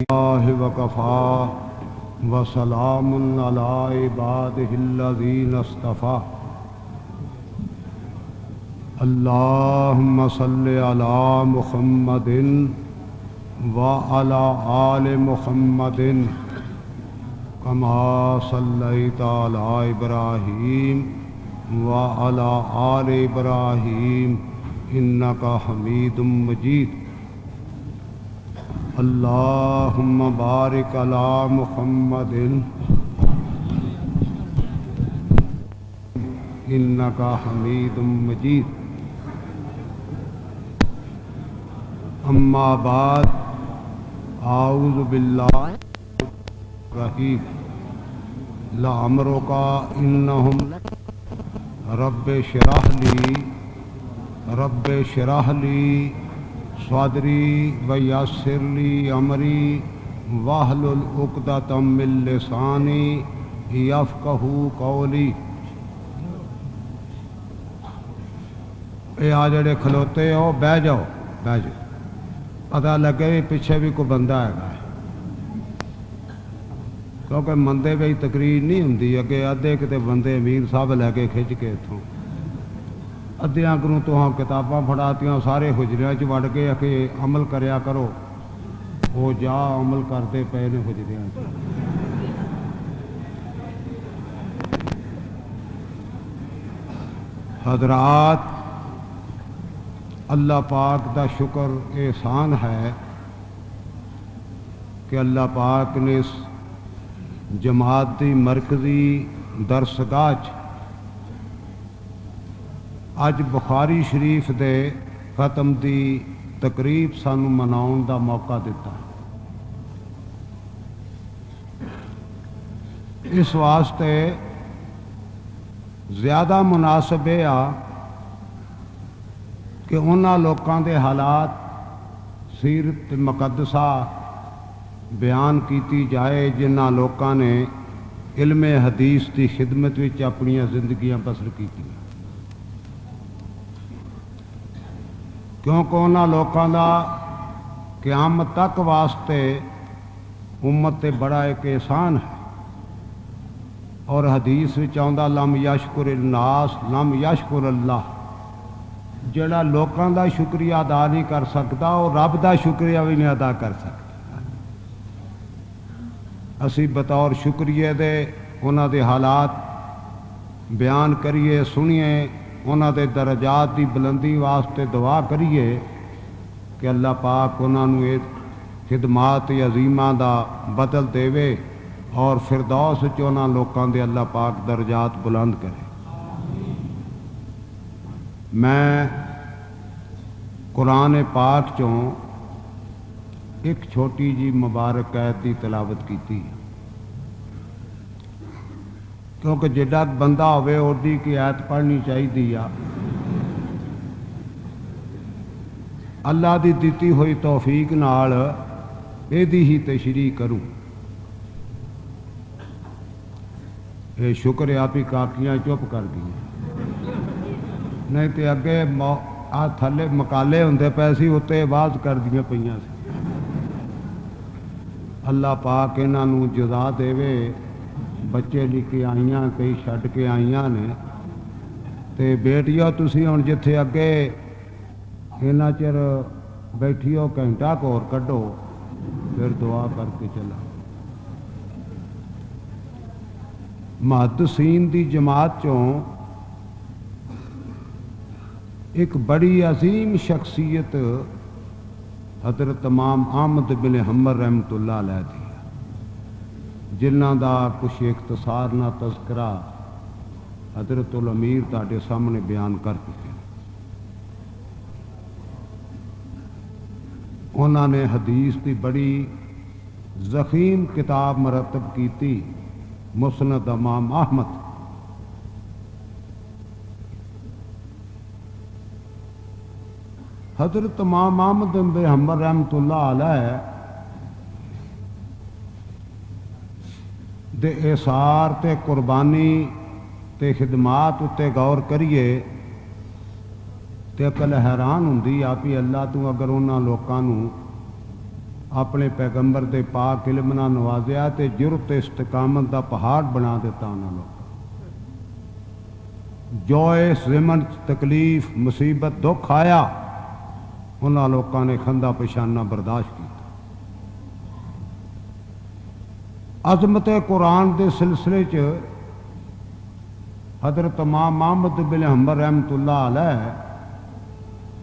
वकफ़ा वसलामुन अला इबादिहिल्लज़ीना इस्तफ़ा। अल्लाहुम्मा सल्लि अला मुहम्मदिन व अला आलि मुहम्मदिन कमा सल्लैता अला इब्राहीम व अला आलि इब्राहीम इन्नका हमीदुम मजीद। अल्लाहुम्मा बारिक अला मुहम्मदिन इन्नका हमीदुम मजीद। अम्मा बाद आऊज़ु बिल्लाहि रहीम लअम्रुका इन्नहुम रब्बि शरह ली सदरी व यस्सिर ली अमरी वहलुल उक़दतम मिन लिसानी यफ़क़हू क़ौली। ये आ जड़े खलोते हो बह जाओ, पता लगे भी पिछे भी कोई बंदा है, क्योंकि मंदे भी तकरीर नहीं होंगी। अगे अद्धे किते बंदे अमीर साहब लैके खिंच के इतों अद्धियां को तो किताबां फड़ातियां, सारे हुजरिया च वड़ के आके अमल करया करो। वो जा अमल करते पे ने हुजरिया च। हजरात, अल्लाह पाक दा शुक्र एहसान है कि अल्लाह पाक ने इस जमात दी मरकजी दरसगाह अज बुखारी शरीफ दे खत्म दी तकरीब सानू मनाउण दा मौका दिता। इस वास्ते ज़्यादा मुनासिब यह आ कि उन्हां लोकां दे हालात सीरत मुकद्दसा बयान की जाए जिन्हां लोकां ने इल्मे हदीस की खिदमत विच अपनियां जिंदगियां बसर की, क्योंकि उन्हां लोकां दा क़यामत तक वास्ते उम्मत ते बड़ा एक एहसान है। और हदीस विच आउंदा लम यशकुरिन नास लम यशकुर अल्लाह। जिहड़ा लोकां दा शुक्रिया अदा नहीं कर सकता वो रब दा शुक्रिया भी नहीं अदा कर सकता। असी बतौर शुक्रिया दे उन्हां दे हालात बयान करिए, सुनिए, उन्हां दे दरजात की बुलंदी वास्ते दुआ करिए कि अल्लाह पाक उन्होंने ये खिदमात अजीमां दा बदल देवे और फिरदौस च उन्हां लोकां दे अल्लाह पाक दरजात बुलंद करे। मैं कुरान पाक चों एक छोटी जी मुबारक आयत की तलावत की, क्योंकि जिड्डा बंदा होवे ओडी की आयत पढ़नी चाहिए। अल्लाह की दिती हुई तौफीक नाल एदी ही तशरीह करूँ। ये शुक्र आप ही काकियां चुप कर गई, नहीं तो अगे आ थले मकाले होंदे पे सी उत्ते आवाज कर दियां पईयां सी। अल्लाह पाक इन्हां नूं जुदा देवे। बच्चे लेके आईयां, कई छड्ड के आईयां ने, ते बेटियों तुसीं हुण जिथे अगे इन्ना चिर बैठियो घंटा होर कड्डो, फिर दुआ करके चला। मुहद्दिसीन दी जमात चों एक बड़ी अजीम शख्सियत हजरत इमाम अहमद बिन हम्बर रहमतुल्लाह अलैह दी, जिन्हां दा कुछ इख्तसार ना तज़किरा हजरत उल अमीर तुहाडे सामने बयान कर चुके। उन्होंने हदीस की बड़ी ज़ख़ीम किताब मरतब की, मुस्नद इमाम अहमद। हजरत इमाम अहमद बिन हम्बर रहमतुल्लाह अलैह दे एसार ते कुर्बानी ते खिदमात उत्ते गौर करिए तो अकल हैरान होंदी आप ही। अल्लाह तू अगर उन्होंने लोगों अपने पैगंबर के पाक इल्म नाल नवाजिया तो जुरत इस्तकामत का पहाड़ बना दिता उन्होंने। जो इस ज़िमन तकलीफ मुसीबत दुख आया उन्होंने लोगों ने खंदा पेशाना बर्दाश्त किया। अजमत कुरान के सिलसिले च हजरत इमाम मोहम्मद बिन हंबल रहमतुल्लाह अलैह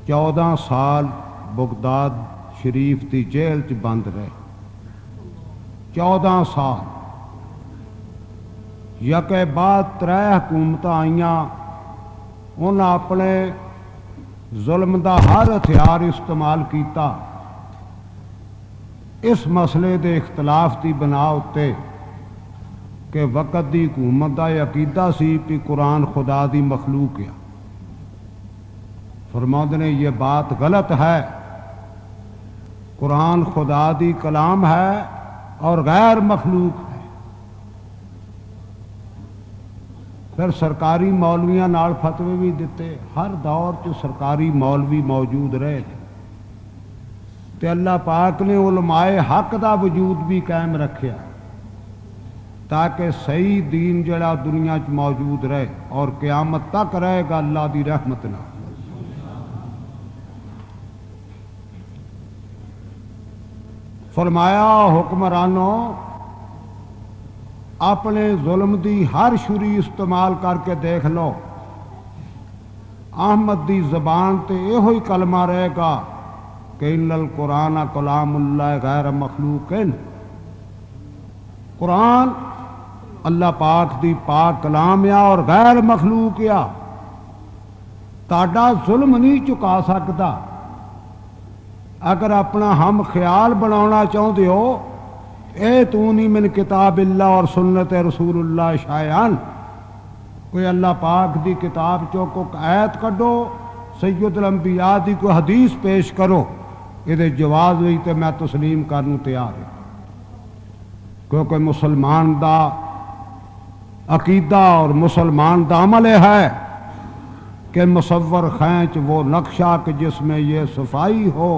14 साल बगदाद शरीफ की जेल च बंद रहे। 14 साल यके बाद 3 हुकूमत आईयां, उन्हें अपने जुल्म का हर हथियार इस्तेमाल किया इस मसले के इख्तलाफ की बना उत्ते कि वक़्त की हुकूमत का अकीदा सी कि कुरान खुदा की मखलूक है। फरमाते ने यह बात गलत है, कुरान खुदा दी कलाम है और गैर मखलूक है। फिर सरकारी मौलवियों नाल फतवे भी दिते। हर दौर च सरकारी मौलवी मौजूद रहे ते अल्लाह पाक ने उलमाए हक का वजूद भी कायम रखा ताकि सही दीन जड़ा दुनिया च मौजूद रहे और क़यामत तक रहेगा अल्लाह की रहमत नाल। फरमाया हुक्मरानों अपने जुल्म की हर छुरी इस्तेमाल करके देख लो, अहमद की जबान ते इहो ही कलमा रहेगा कि इन्नल कुरान कलामुल्लाह गैर मखलूकिन। कुरान अल्लाह पाक दी पाक कलाम आ और गैर मखलूक आ। ताड़ा जुल्म नहीं चुका सकता। अगर अपना हम ख्याल बनाना चाहते हो ए तू नहीं मिन किताब इल्ला और सुन्नत रसूलुल्लाह शायान, कोई अल्लाह पाक दी किताब चो को आयत कढो, सैयदुल अंबिया दी कोई हदीस पेश करो, ये जवाब हुई तो मैं तस्लीम करने तैयार हूँ। क्योंकि मुसलमान दा अकीदा और मुसलमान दा अमल है कि मुसव्वर खैंच वो नक्शा कि जिसमें ये सफाई हो,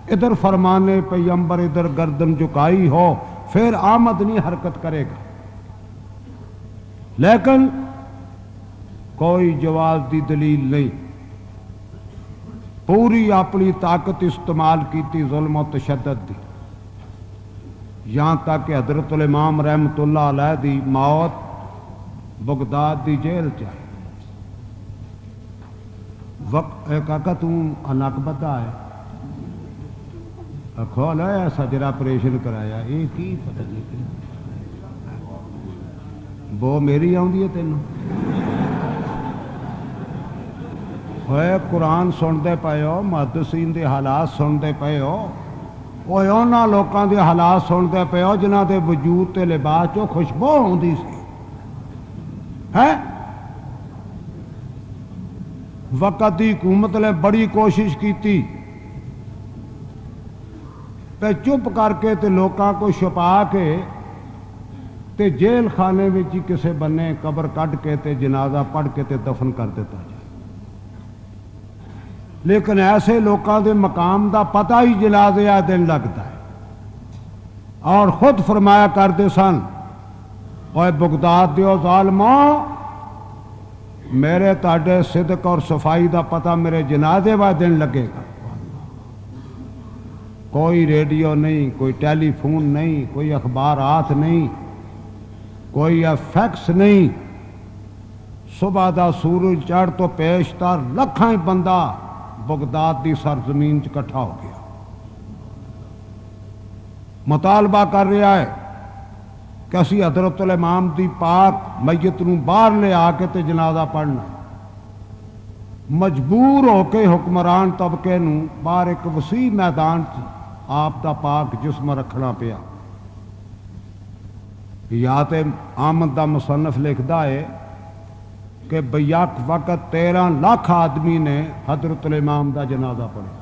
इधर फरमाने पैगंबर इधर गर्दन झुकाई हो, फिर आमद नहीं हरकत करेगा। लेकिन कोई जवाब की दलील नहीं, पूरी अपनी ताकत इस्तेमाल की जुल्म और तशद्दुद दी, यहाँ तक कि हजरत इमाम रहमतुल्लाह अलैह दी मौत बगदाद की जेल च आई। काका तू अनक बदा है खोल ऐसा जरा ऑपरेशन कराया, ये की पता नहीं वो मेरी आउंदी है तेन होए। कुरान सुनते पे हो, मुहद्दिसीन के हालात सुनते पे हो, उन्होंने लोगों के हालात सुनते पे हो जिन्हों के वजूद के लिबास चो खुशबू आती सी है। वक़्त की हुकूमत ने बड़ी कोशिश की पे चुप करके ते लोगों को छुपा के ते जेल खाने में ही किसी बन्ने कबर कढ़ के ते जनाजा पढ़ के ते दफन कर दिता जाए। लेकिन ऐसे लोगों के मकाम का पता ही जनाजे आ दिन लगता है। और खुद फरमाया करते सन, और बगदाद दियो जालमा, मेरे ताड़े सिदक और सफाई का पता मेरे जनाजे वा दिन लगेगा। कोई रेडियो नहीं, कोई टेलीफोन नहीं, कोई अखबारात नहीं, कोई फैक्स नहीं। सुबह का सूरज चढ़ तो पेशता लखां बंदा बगदाद की सरजमीन च इकट्ठा हो गया, मुतालबा कर रहा है कि असी हजरत इमाम की पाक मैयत नूं बाहर ले आके ते जनाजा पढ़ना। मजबूर होके हुक्मरान तबके नूं बाहर एक वसी मैदान आप दा पाक जिस्म रखना पिया। या तो आमद दा मुसन्नफ लिखता है कि बयक वक़्त 13 लाख आदमी ने हजरत इमाम का जनाजा पढ़ा।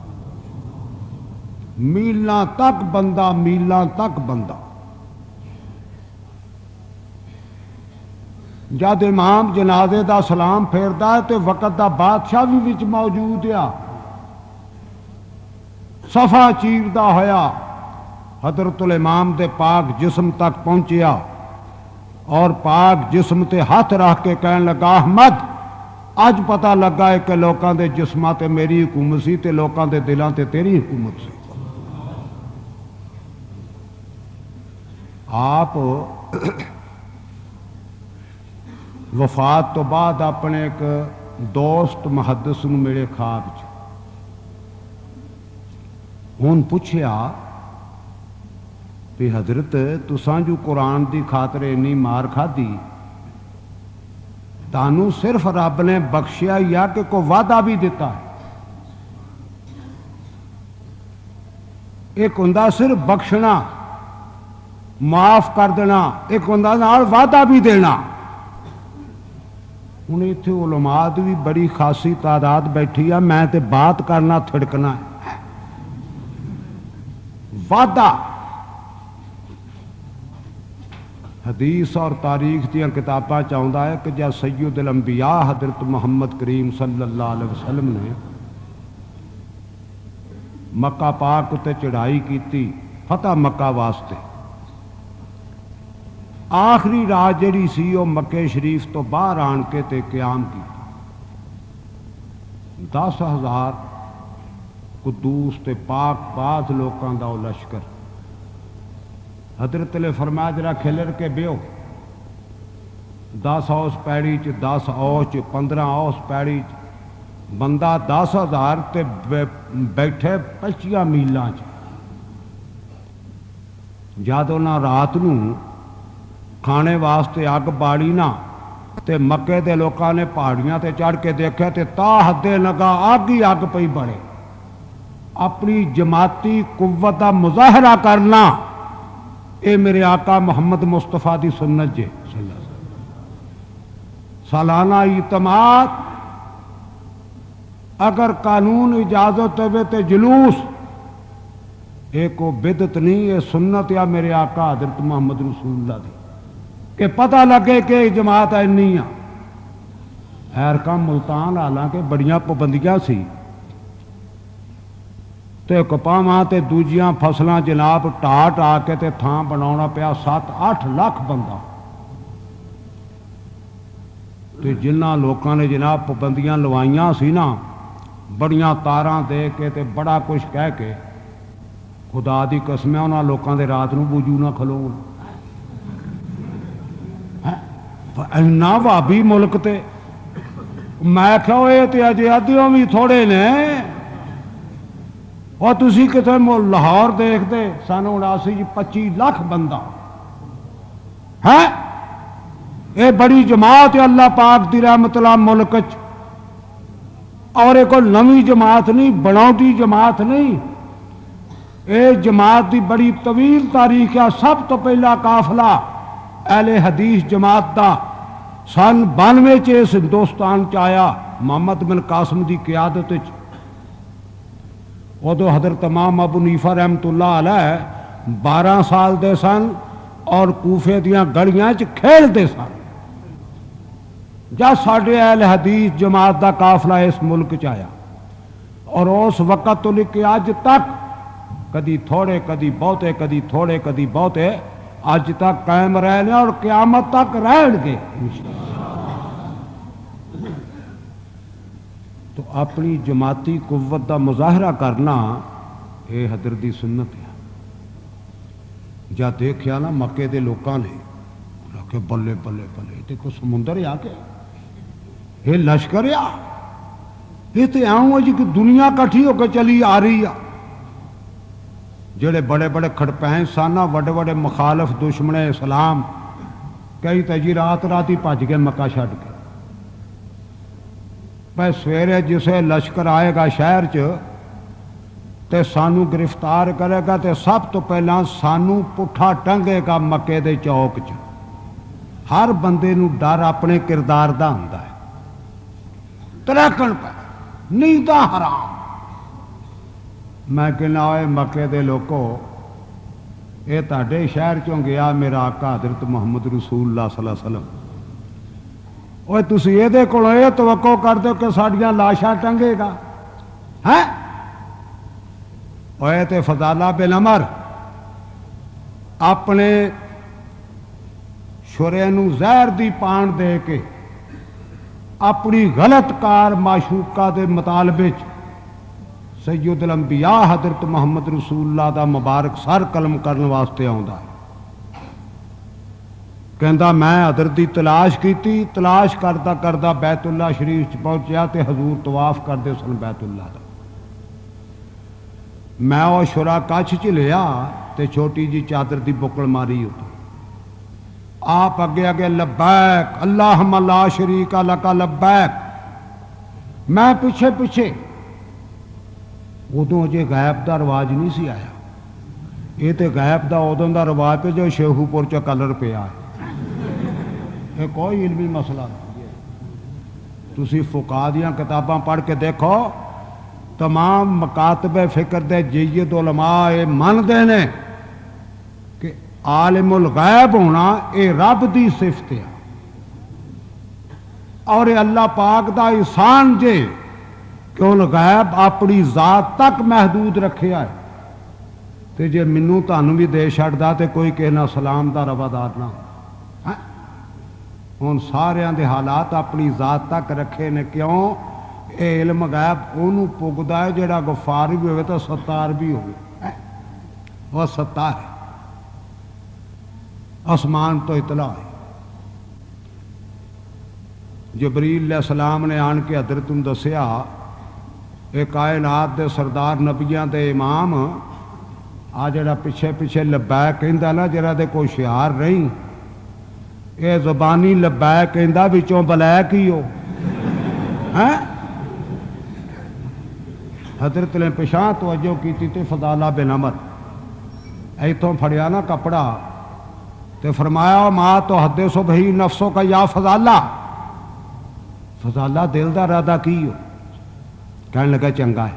मीलों तक बंदा, मीलों तक बंदा। जब इमाम जनाजे का सलाम फेरदा है तो वक़्त का बादशाह भी विच मौजूद आ। सफा चीरदा होया हजरतुल इमाम दे पाक जिस्म तक पहुंचिया और पाक जिस्म ते हाथ रख के कहन लगा, अहमद अज पता लगा है कि लोगों के जिस्मां ते मेरी हुकूमत सी ते लोगों के दिलों ते तेरी हुकूमत सी। आप वफात तो बाद अपने एक दोस्त मुहद्दिस नूं मिले ख्वाब च। उन पूछया भी हजरत तुसां जो कुरान की खातर इन्नी मार खाधी, तानू सिर्फ रब ने बख्शिया या कि कोई वादा भी दिता है? एक हुंदा सिर्फ बख्शना, माफ कर देना, एक हुंदा नाल वादा भी देना। हुण इत्थे उलमा दी भी बड़ी खासी तादाद बैठी है, मैं ते बात करना थिड़कना है। वादा हदीस और तारीख दी किताबां च आउंदा है कि जब सैयदुल अंबिया हजरत मुहम्मद करीम सल्लल्लाहु अलैहि वसल्लम ने मक्का पाक उत्ते चढ़ाई की फतह मक्का वास्ते, आखिरी रात जिहड़ी सी वो मक्के शरीफ तो बाहर आन के ते क्याम की 10,000 कुद्दूस ते पाक बाज लोगों का वो लश्कर। हजरत ने फरमाया जरा खिलर के बेहो, 10 औस पैड़ी च 10 औस च 15 औस पैड़ी च बंदा 10,000 ते बैठे 25 मीलों च। जद उन्हें रात नूं खाने वास्ते अग बाड़ी ना ते मक्के दे लोगों ने पहाड़ियां ते चढ़ के देखा तो ता हदे लगा अग ही अग पई बड़े। अपनी जमाती कुव्वत का मुजाहरा करना ये मेरे आका मुहम्मद मुस्तफा की सुन्नत जे। सालाना इतमाद अगर कानून इजाजत हो तो जुलूस एक बिदत नहीं, ये सुन्नत या मेरे आका हजरत मुहम्मद रसूलुल्लाह दी कि पता लगे कि जमात इन्नी आ। ऐरका मुल्तान हालांकि बड़ियां पाबंदियां सी ते कपावां ते दूजियां फसलां जनाब ढा ढा के ते थां बनाउणा पिया 7-8 लाख बंदा। ते जिन्हां लोकां ने जनाब पाबंदियां लवाइयां सी ना, बड़ियां तारां दे के ते बड़ा कुछ कह के, खुदा दी कसम उन्हां लोकां दे रात नूं बूजू ना खलोण। इन्ना भाभी मुल्क ते मैं क्या ये तो अजे अद्धियों भी थोड़े ने। और तुसी कितने लाहौर देखते सन 79 25 लाख बंदा है। ये बड़ी जमात है अल्लाह पाक दी रहमत नाल मुल्क च, और एक नवी जमात नहीं, बनाउटी जमात नहीं, ये जमात की बड़ी तवील तारीख है। सब तो पहला काफला अहले हदीस जमात का सन 92 च इस हिंदुस्तान च आया मोहम्मद बिन कासिम की क्यादत च। उदों हजरत इमाम अबू हनीफा रहमतुल्लाह अलैह 12 साल दे सन और कूफे दियां गलियां च खेलते सन। जब साढ़े अहल हदीस जमात का काफला इस मुल्क च आया, और उस वक़्त तो लेके अज तक कदी थोड़े कदी बहुते, कदी थोड़े कदी बहुते, अज तक कायम रहे और क़यामत तक रहेंगे। तो अपनी जमाती कुव्वत का मुजाहरा करना ये हजरत दी सुन्नत है। जब देखिया ना मक्के के लोगों ने आखे बल्ले बल्ले बल्ले देखो समुंदर आ के ये लश्कर आ, ये तो आऊँ जी कि दुनिया कट्ठी होकर चली आ रही आ। जेड़े बड़े बड़े खड़पैंस सन, बड़े बड़े मुखालफ दुश्मन इस्लाम, कई तो जी रात रात ही भज गए मक्का छड़ के। भाई सवेरे जिसे लश्कर आएगा शहर च ते सानू गिरफ्तार करेगा तो सब तो पहला सानू पुठा टंगेगा मक्के दे चौक च। हर बंदे नू डर अपने किरदार दा हुंदा है। तरकन पे नींदा हराम। मैं कहना ओए मक्के दे लोगो, ये तुहाडे शहर चों गया मेरा आका हजरत मुहम्मद रसूलुल्लाह सल्लल्लाहु अलैहि वसल्लम। ओए तुसीं इहदे कोलों इह तवक्को कर दो कि साडियां लाशां टंगेगा है? ओए ते फजाला बिन अमर अपने शुरे नूं जहर दी पान दे के अपनी गलत कार माशूका के मुतालबे सैयदुल अंबिया हजरत मुहम्मद रसूलुल्लाह दा मुबारक सर कलम करने वास्ते आउंदा है। कहंदा मैं हजरत दी तलाश की, तलाश करता करता बैतुल्ला शरीफ च पहुंचा तो हजूर तवाफ करते सन बैतुल्ला दा। मैं वो शुरा कच्छ च लिया तो छोटी जी चादर की बुकल मारी उत आप अगे अगे लब्बैक अल्लाहुम्मा ला शरीका लका लब्बैक, मैं पिछे पिछे। उदों अजे गैब का रिवाज नहीं सी आया, ये तो गैब का उदों का रिवाज पे जो शेखूपुर च कलर पिया है। ये कोई इलमी मसला नहीं। तुसी फुका दियां किताबां पढ़ के देखो, तमाम मकातबे फिक्र दे जय्यद उलमा ये मनते ने कि आलिमुल गैब होना ये रब दी सिफत है और ये अल्लाह पाक दा एहसान जे कि उन गैब अपनी जात तक महदूद रखिया है। तो जे मैनू तुहानू भी दे छड्डदा ते कोई किसी नाल सलाम दा रवादार ना है। हुण सारियां दे हालात अपनी जात तक रखे ने, क्यों? ये इल्म गैब ओनू पुगदा है जिहड़ा गफार भी होवे तो सत्तार भी होवे। वह सत्तार है, आसमान तो इतला है। जबरील अलैहिस्सलाम ने आन के हजरत नूं दसिया ये कायनात दे सरदार नबियां दे इमाम आ जिहड़ा पिछे पिछे लब्बैक कहंदा ना, जिहड़ा दे कोई शियार नहीं, ये ज़बानी लब्बैक कहंदा विचों बलैक ही हो है। हजरत ने पिछां तवज्जो की तो फदाला बिन अमर इतों फड़िया ना कपड़ा तो फरमाया माँ तो हदे सो भई नफसों का या फजाला, फजाला दिल का इरादा की हो? कहने लगा चंगा है।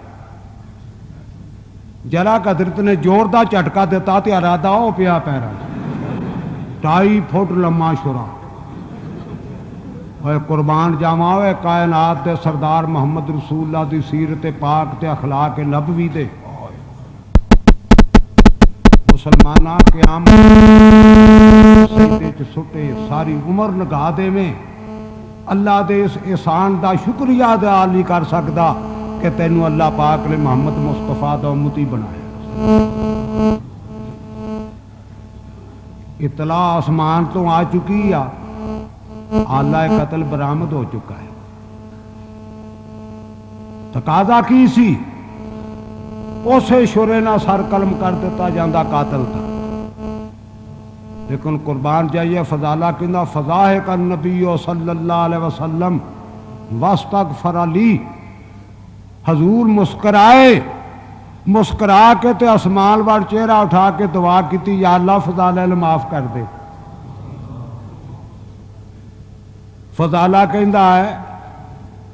जरा हजरत ने जोर का झटका दिता तो इरादा हो पिया पैरा 2.5 फुट लम्मा शुरा। और कुर्बान जावा वे कायनात दे सरदार मुहम्मद रसूलुल्लाह दी सीरत पाक ते अखलाक नबवी दे मुसलमाना क़यामत सजदे च सुटे सारी उम्र लगा देवें, अल्लाह दे इस एहसान दा शुक्रिया अदा नहीं कर सकदा कि तैनू अल्लाह पाक ने मुहम्मद मुस्तफा दा उम्मती बनाया। इतला आसमान तो आ चुकी आ, आला कतल बरामद हो चुका है। तकाजा की सी? उसे शुरे ना सर कलम कर दिता जाता कातल था। लेकिन कुर्बान जाइए फजाला कहना फजाह का नबी सल्लल्लाहु अलैहि वसल्लम वस्तगफर अली, हजूर मुस्कराए, मुस्करा के ते आसमान वाल चेहरा उठा के दुआ की, या अल्लाह फजाला माफ कर दे। फजाला कहता है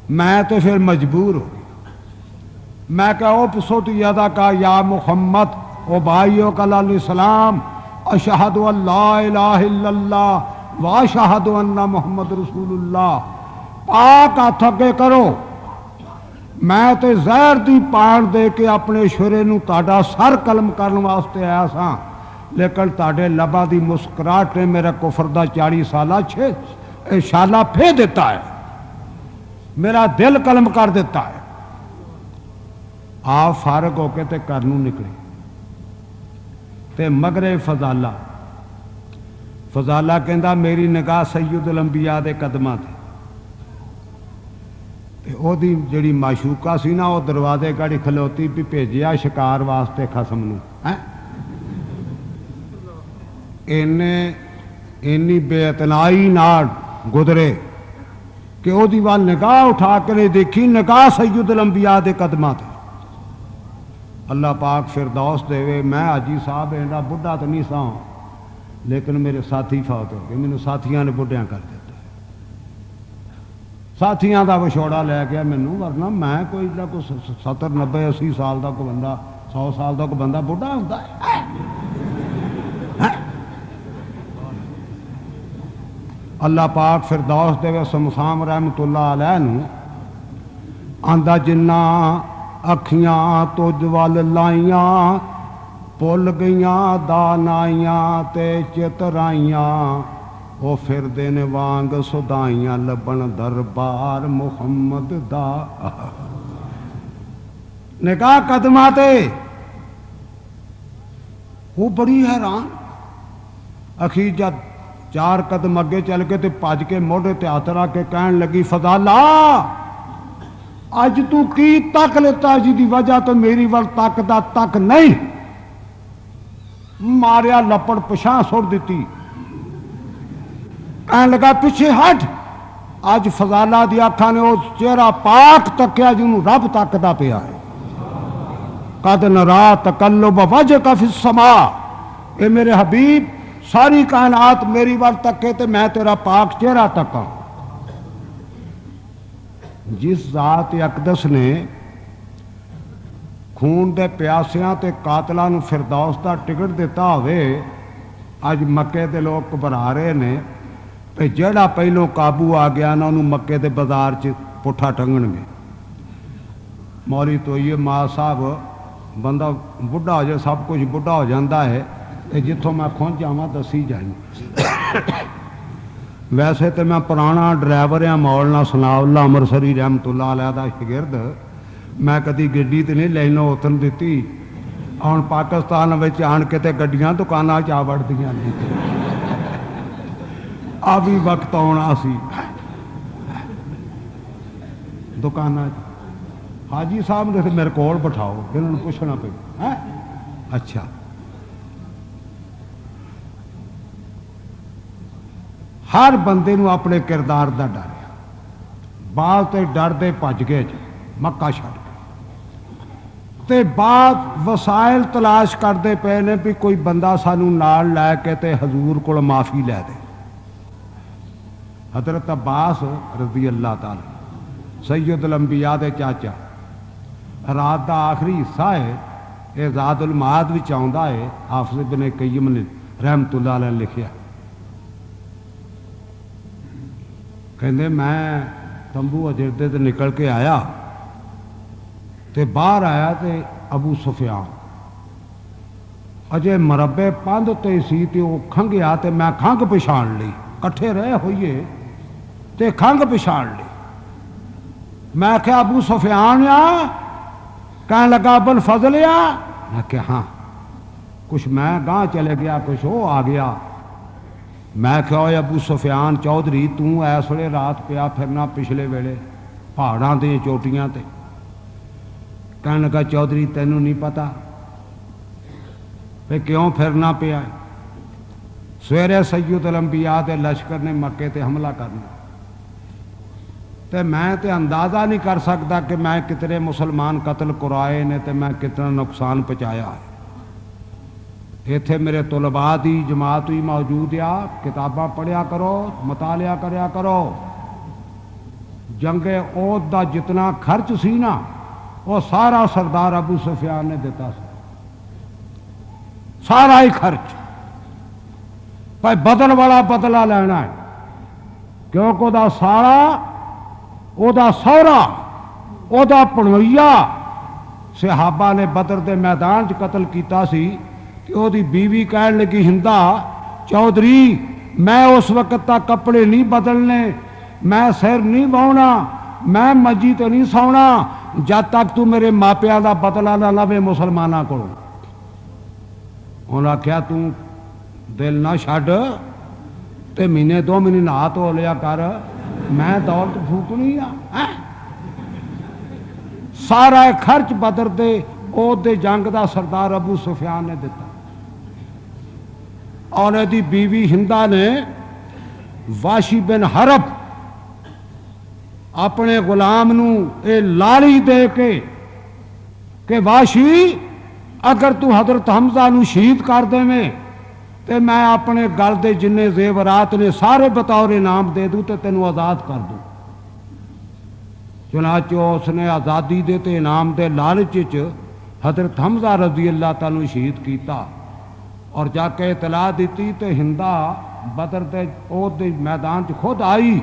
मैं तो फिर मजबूर हो गया, मैं क्या ओ पुसोत यादा का या मुहम्मद ओ भाइयों कल सलाम अशहदु अल्ला इलाहा इल्लल्लाह व अशहदु अन्ना मुहम्मद रसूलुल्लाह। पाक हथ अगे करो, मैं तो जहर दी पान दे के अपने शुरे नूं ताड़ा सर कलम करने वास्ते आया सा, लेकिन ताड़े लबा दी मुस्कुराहट ने मेरा कुफर दा 40 साला शाला फे देता है, मेरा दिल कलम कर देता है। आप फारग होके ते घर नूं निकले ते मगरे फजाला, फजाला कहंदा मेरी निगाह सैयदुल अंबिया दे कदमां ते ओदी जिहड़ी माशूका सी ना, वो दरवाजे गाड़ी खलोती भी भेजिया शिकार वास्ते खसम नूं है। इन्नी बेअतनाई नाल गुजरे कि ओदी वाल निगाह उठा के नहीं देखी, निगाह सैयदुल अंबिया दे कदमां ते। अल्लाह पाक फिरदौस देवे, मैं हाजी साहब एडा बुढ़ा तो नहीं सा, लेकिन मेरे साथी फौत हो गए, मैनू साथियों ने बुढ़िया कर दिता, साथियों का विछोड़ा लै गया मैनू, वरना मैं कोई 70 90 80 साल का कोई बंदा 100 साल का कोई बंदा बुढ़ा होता है। अल्लाह पाक फिरदौस देवे समसाम रहमतुल्लाह अलैह नूं आंदा जिन्ना अखियां तुझ वल लाइयां भुल गईयां दानाइयां ते चितराइयां, वो फिरदे ने वांग सुधाइयां लबन दरबार मुहम्मद दा। निगाह कदमां ते वो बड़ी हैरान। अखीर जब 4 कदम अगे चल के ते भज के मोढ़े ते हथ रख के कहन लगी, फजाला अज तू की तक लेता जिहदी वजह तो मेरी वल तकदा तक नहीं। मारिया लपड़ पछां सुट दी। कहन लगा पिछे हट। अज फजाला दी अखां ने उस चेहरा पाक तकिया जिन्हों रब तकदा पिया है। कद नरा तकल्लुब वजहका फिस समा, ए मेरे हबीब सारी कायनात मेरी वाल तके ते मैं तेरा पाक चेहरा तका। जिस जात अकदस ने खून दे प्यासियां ते कातलां नूं फिरदौस दा टिकट दिता होवे, अज मक्के दे लोग घबरा रहे ने ते जेड़ा पहलों काबू आ गया ना उन्होंने मक्के दे बाजार च पुट्ठा टंगणगे। मौली तो ये मां साहब बंदा बुढ़ा हो जाए, सब कुछ बुढ़ा हो जाता है, तो जितों मैं खुंज जावा दसी जाई। वैसे तो मैं पुराना ड्राइवर हाँ, मौलाना सनाउल्ला अमरसरी रहमतुल्लाह अलैह दा शागिर्द। मैं कभी गड्डी तो नहीं लैनो उतन दी। हुण पाकिस्तान में आन के ते गड्डियां दुकानां च आ वड़दियां ने। आ भी वक्त आना सी दुकानां च। हाजी साहब ने मेरे को बिठाओ, इन्होंने पूछना पे है। अच्छा हर बंदे नूं अपने किरदार का डर है। बाल तो डर दे भज गए मक्का छड़ ते बाद वसाइल तलाश करते पे ने भी कोई बंदा सानू नाल लैके ते हजूर को माफ़ी लै दे। हजरत अब्बास रज़ी अल्लाह ताला सैयदुल अंबिया दे चाचा, रात का आखिरी हिस्सा है, यह ज़ादुल माद विच आउंदा है। हाफिज़ इब्न कय्यम ने रहमतुल्लाह अलैह लिखिया, कहते मैं तंबू अजरदे ते निकल के आया ते बाहर आया ते अबू सुफियान अजे मरबे पंध ते सी ते वो खंघिया ते मैं खंघ पछाण ली। कट्ठे रहे होइए ते खंघ पछाण ली। मैं आख्या अबू सुफियान आ? कहने लगा अबुल फजल आ? मैं क्या हाँ। कुछ मैं गांह चले गया, कुछ वो आ गया। मैं क्या अबू सुफियान चौधरी तू इस वे रात पिया फिरना पिछले वेले पहाड़ों दी चोटियां ते? कहने लगा चौधरी तेनू नहीं पता फिर क्यों फिरना पिया? सवेरे सैयदुल अंबिया दे लश्कर ने मक्के ते हमला करना ते मैं ते अंदाज़ा नहीं कर सकता कि मैं कितने मुसलमान कतल कराए ने ते मैं कितना नुकसान पहुँचाया है। इत्थे मेरे तुलबा की जमात भी मौजूद आ, किताबां पढ़िया करो, मुतालिया करया करो। जंगे ओद का जितना खर्च सी ना वो सारा सरदार अबू सुफियान ने दिता, सारा ही खर्च। भाई बदल वाला बदला लेना है, क्योंकि वह सारा ओदा सौरा ओदा भणोइया सहाबा ने बदर के मैदान च कतल किया सी। ओदी बीवी कहन लगी हिंदा चौधरी मैं उस वक्त तक कपड़े नहीं बदलने, मैं सिर नहीं वाहना, मैं मजी तो नहीं सौना जब तक तू मेरे मापिया का बदला ना लवे मुसलमाना को। उन्हें आख्या तू दिल ना छड्ड ते महीने 2 महीने नहा धो लिया कर, मैं दौलत फूकनी आ। सारा खर्च बदर दे ओदे जंग का सरदार अबू सुफियान ने दिता। और यदि बीवी हिंदा ने वाशी बिन हरब अपने गुलाम नू ये लाड़ी दे के वाशी अगर तू हजरत हमजा नू शहीद कर देवें तो मैं अपने गल दे जिन्ने जेवरात ने सारे बतौर इनाम दे दूँ तो तेनों आज़ाद कर दूँ। चुनाचे उसने आज़ादी दे ते इनाम दे लालच च हजरत हमजा रज़ी अल्लाह ताला शहीद किया और जाके इतला दी तो हिंदा बदर दे मैदान च खुद आई,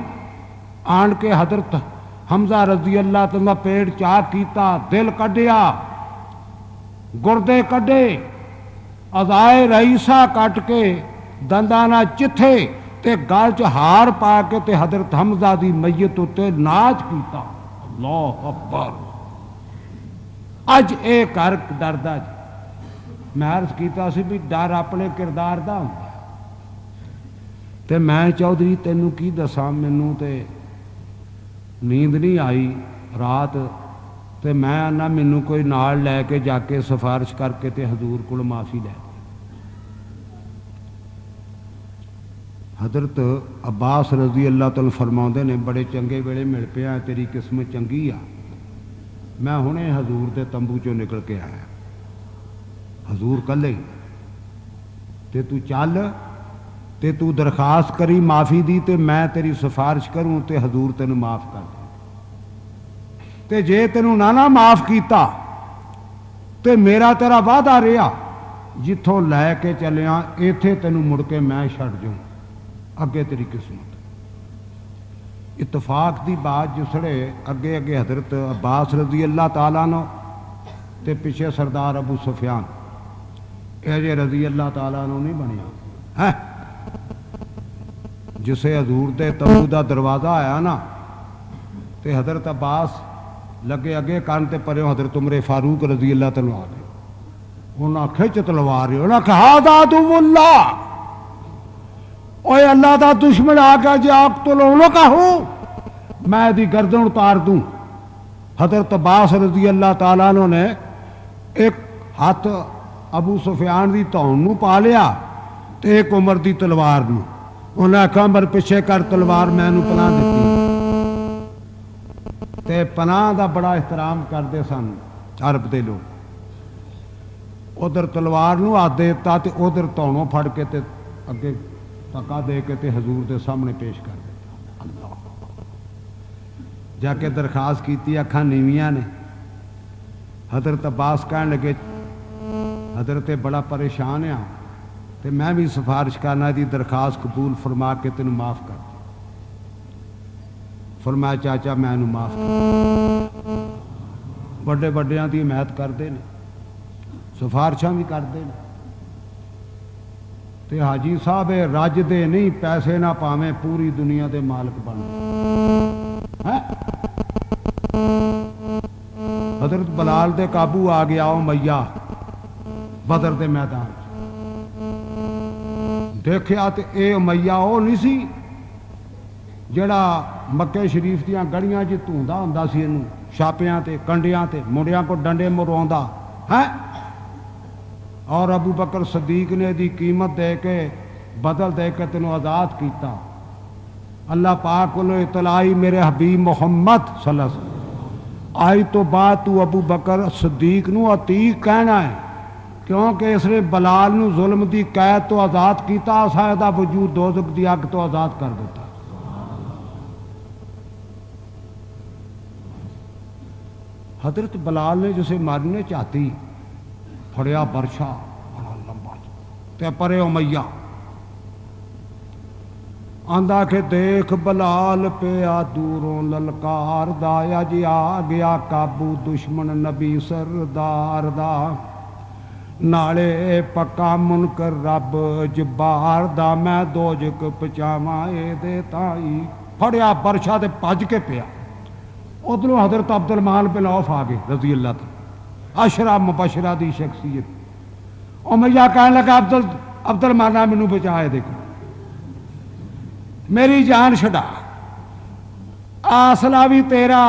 आन के हजरत हमजा रज़ी अल्लाह ताला पेट चाक किया, दिल कढ़िया, गुरदे कढ़े अजाए रईसा कट के दंदा ना चिथे ते गल च हार पा के ते हजरत हमजा दी मैयत उत्ते नाच कीता। अल्लाह अकबर। अज ये कर डरदा जी। मैं अर्ज किया सी भी डर अपने किरदार दा हुंदा ते मैं चौधरी तेनू की दसा, मैनू ते नींद नहीं आई रात ते मैं आना मैनू कोई नाल लैके जाके सिफारिश करके ते हजूर को माफ़ी लै। हजरत अब्बास रजी अल्लाह तआला फरमाते ने बड़े चंगे वेले मिल पिया, तेरी किस्मत चंगी आ। मैं हुणे हजूर के तंबू चों निकल के आया, हजूर कल्ले ते तू चल ते तू दरखास्त करी माफ़ी दी ते मैं तेरी सिफारिश करूँ ते हजूर तेन माफ़ कर दे। ते जे तेनू ना माफ़ किया ते मेरा तेरा वादा रहा जिथों लैके चलिया इत्थे तेनू मुड़ के मैं छड़ जाऊँ, अगे तेरी किस्मत। इतफाक की बात जिसले अगे अगे हजरत अब्बास रजी अल्लाह ताला नो ते पिछे सरदार अबू सुफियान अजे रजी अल्लाह ताला नो नहीं बनया है। जिसे हजूर के तंबू का दरवाज़ा आया ना ते हजरत अब्बास लगे अगे कान ते परे हजरत उमरे फारूक रजी अल्लाह तआला आ गए। उन्हें खिच तलवार उन्हें कहा दादुल्ला, ओए अल्लाह का दुश्मन आ गया जी, आप तो लो कहूँ मैं दी गर्दन उतार दूं। हजरत अब्बास रजी अल्लाह ताला ने एक हाथ अबू सुफियान की धौन नूं पा लिया ते एक उमर की तलवार नूं। उन्हें आखा मर पिछे कर तलवार, मैनू पनाह दी ते पनाह का बड़ा एहतराम करते सन अरब के लोग। उधर तलवार नूं हाथ दे दिता ते उधर धौनों फड़ के ते अगे धक्का दे के ते हजूर के सामने पेश कर दिता। अल्लाह जाके दरखास्त की, अखा नीवियां ने। हजरत अब्बास कह लगे हजरत बड़ा परेशान आ ते मैं भी सिफारिश करना दी दरखास्त कबूल फरमा के तेन माफ़ कर दी। फरमाया चाचा मैं इनू माफ़ कर। बड़े बड़िया की हिमायत करते हैं, सिफारिशा भी करते हैं। ते हाजी साहब रजदे नहीं, पैसे ना पावे पूरी दुनिया के मालिक बन है। हजरत बलाल दे काबू आ गया वो मैया बदर के मैदान देखिया तो यह मैया वो नहीं सी जड़ा मक्के शरीफ दियां गलियां च धूंदा हुंदा सी, इनू छापियां ते कंडियां ते मुंडियां को डंडे मरवाउंदा है। और अबू बकर सदीक ने दी कीमत दे के बदल दे के तेनों आज़ाद किया। अल्लाह पाक को इतलाई मेरे हबीब मुहम्मद सल्लल्लाहु अलैहि वसल्लम आई तो बाद तू अबू बकर सदीक नू अतीक कहना है, क्योंकि इसने बलाल नू जुल्म की कैद तो आज़ाद किया, सादा वजूद दोज़ख की अग तो आज़ाद कर दिता। हजरत बलाल ने जिसे मारने चाहती फड़िया बरछा बड़ा लंबा ते परे उमैया आंदा के देख बलाल पिया दूरों ललकार दाया जी आ गया काबू दुश्मन नबी सरदार दा, नाले पक्का मुनकर रब जबार दा, मैं दोजक पचावा ए ताई। फड़िया बरछा ते भज के पिया। उधरों हजरत अब्दुल मान बिन औफ आ गए रजी अल्लाह तआला, अशरा मुबशरा की शख्सियत। उमैया कहने लगा अब्दुल माना मैनू बचाए, देखो मेरी जान छड़ा, आसला भी तेरा